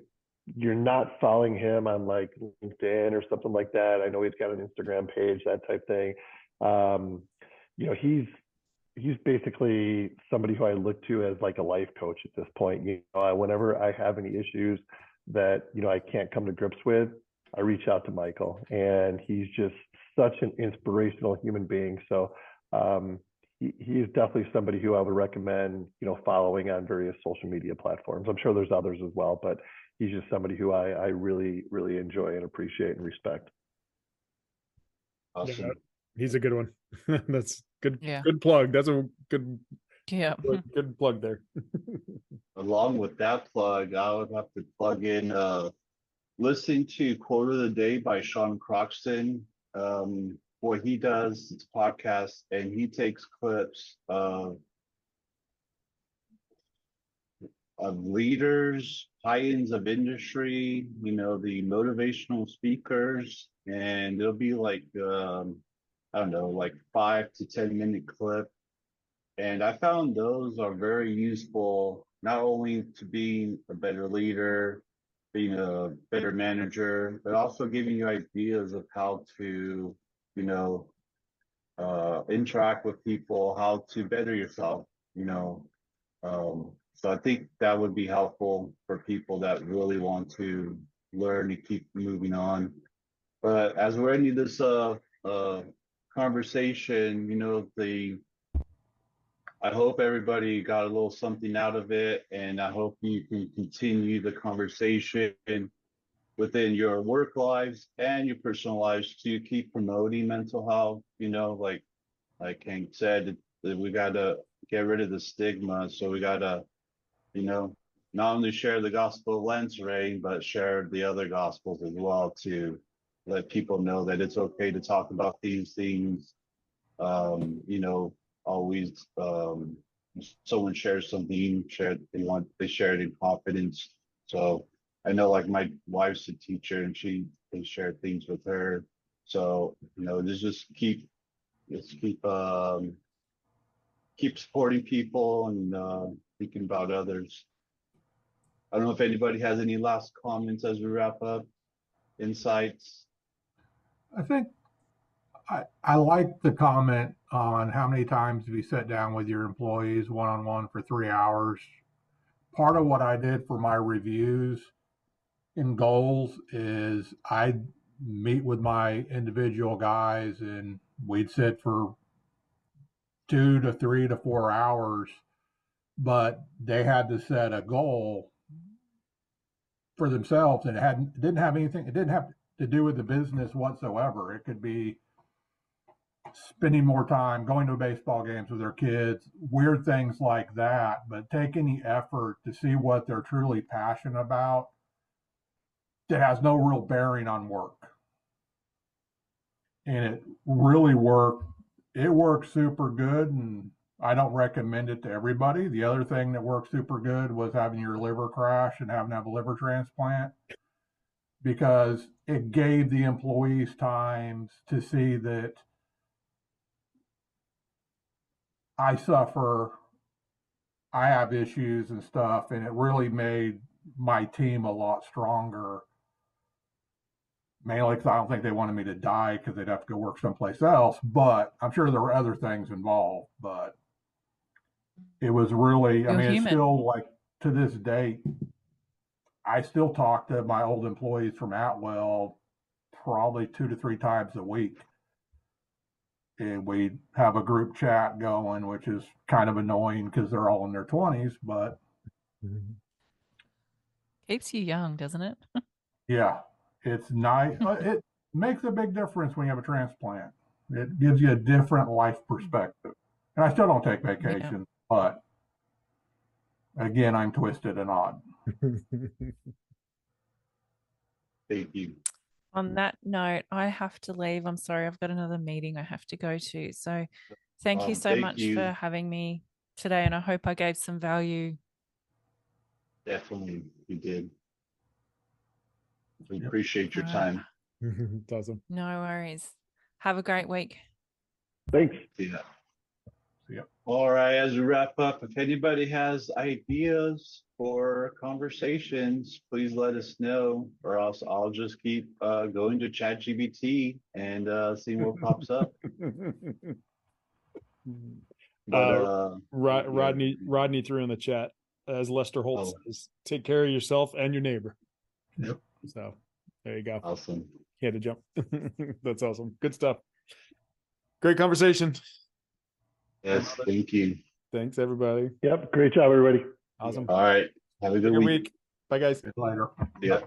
you're not following him on like LinkedIn or something like that, I know he's got an Instagram page, that type thing. He's basically somebody who I look to as like a life coach at this point. Whenever I have any issues that I can't come to grips with, I reach out to Michael, and he's just such an inspirational human being. So he is definitely somebody who I would recommend, following on various social media platforms. I'm sure there's others as well, but he's just somebody who I really, really enjoy and appreciate and respect. Awesome. Yeah, he's a good one. That's good. Yeah. Good plug. That's a good plug there. Along with that plug, I would have to plug in listening to Quote of the Day by Sean Croxton. What he does, it's a podcast, and he takes clips of leaders, tie-ins of industry, the motivational speakers, and it'll be like I don't know, like 5 to 10 minute clip. And I found those are very useful, not only to being a better leader, being a better manager, but also giving you ideas of how to, interact with people, how to better yourself, so I think that would be helpful for people that really want to learn and keep moving on. But as we're ending this conversation, I hope everybody got a little something out of it, and I hope you can continue the conversation within your work lives and your personal lives to keep promoting mental health. Like Hank said, that we gotta get rid of the stigma. So we gotta, not only share the gospel of Lent's reign, but share the other gospels as well to let people know that it's okay to talk about these things. Always someone shares something, they share it in confidence. So I know like my wife's a teacher and they share things with her. So, just keep supporting people and thinking about others. I don't know if anybody has any last comments as we wrap up, insights. I think I like the comment on how many times have you sat down with your employees one-on-one for 3 hours. Part of what I did for my reviews and goals is I'd meet with my individual guys and we'd sit for 2 to 3 to 4 hours, but they had to set a goal for themselves, and it didn't have to do with the business whatsoever. It could be spending more time going to baseball games with their kids, weird things like that, but taking the effort to see what they're truly passionate about that has no real bearing on work. And it really worked. It worked super good, and I don't recommend it to everybody. The other thing that worked super good was having your liver crash and having to have a liver transplant, because it gave the employees time to see that I suffer, I have issues and stuff, and it really made my team a lot stronger. Mainly because I don't think they wanted me to die because they'd have to go work someplace else, but I'm sure there were other things involved. But it was really, I You're mean, it's human. still like to this date, I still talk to my old employees from Atwell probably 2 to 3 times a week. And we have a group chat going, which is kind of annoying because they're all in their 20s, but Keeps you young, doesn't it? yeah, it's nice. It makes a big difference when you have a transplant. It gives you a different life perspective. And I still don't take vacation, but again, I'm twisted and odd. Thank you. On that note, I have to leave. I'm sorry, I've got another meeting I have to go to. So thank you so Thank much you. for having me today. And I hope I gave some value. Definitely, you did. We Yep. appreciate your All time. It's awesome. No worries. Have a great week. Thanks. Yeah. See ya. All right, as we wrap up, if anybody has ideas for conversations, please let us know, or else I'll just keep going to ChatGPT and seeing what pops up. But Rodney threw in the chat, as Lester Holt says, take care of yourself and your neighbor. Yep. So there you go. Awesome. He had to jump. That's awesome. Good stuff. Great conversation. Yes, thank you. Thanks, everybody. Yep. Great job, everybody. Awesome. All right. Have a good week. Bye, guys. See you later. Yeah.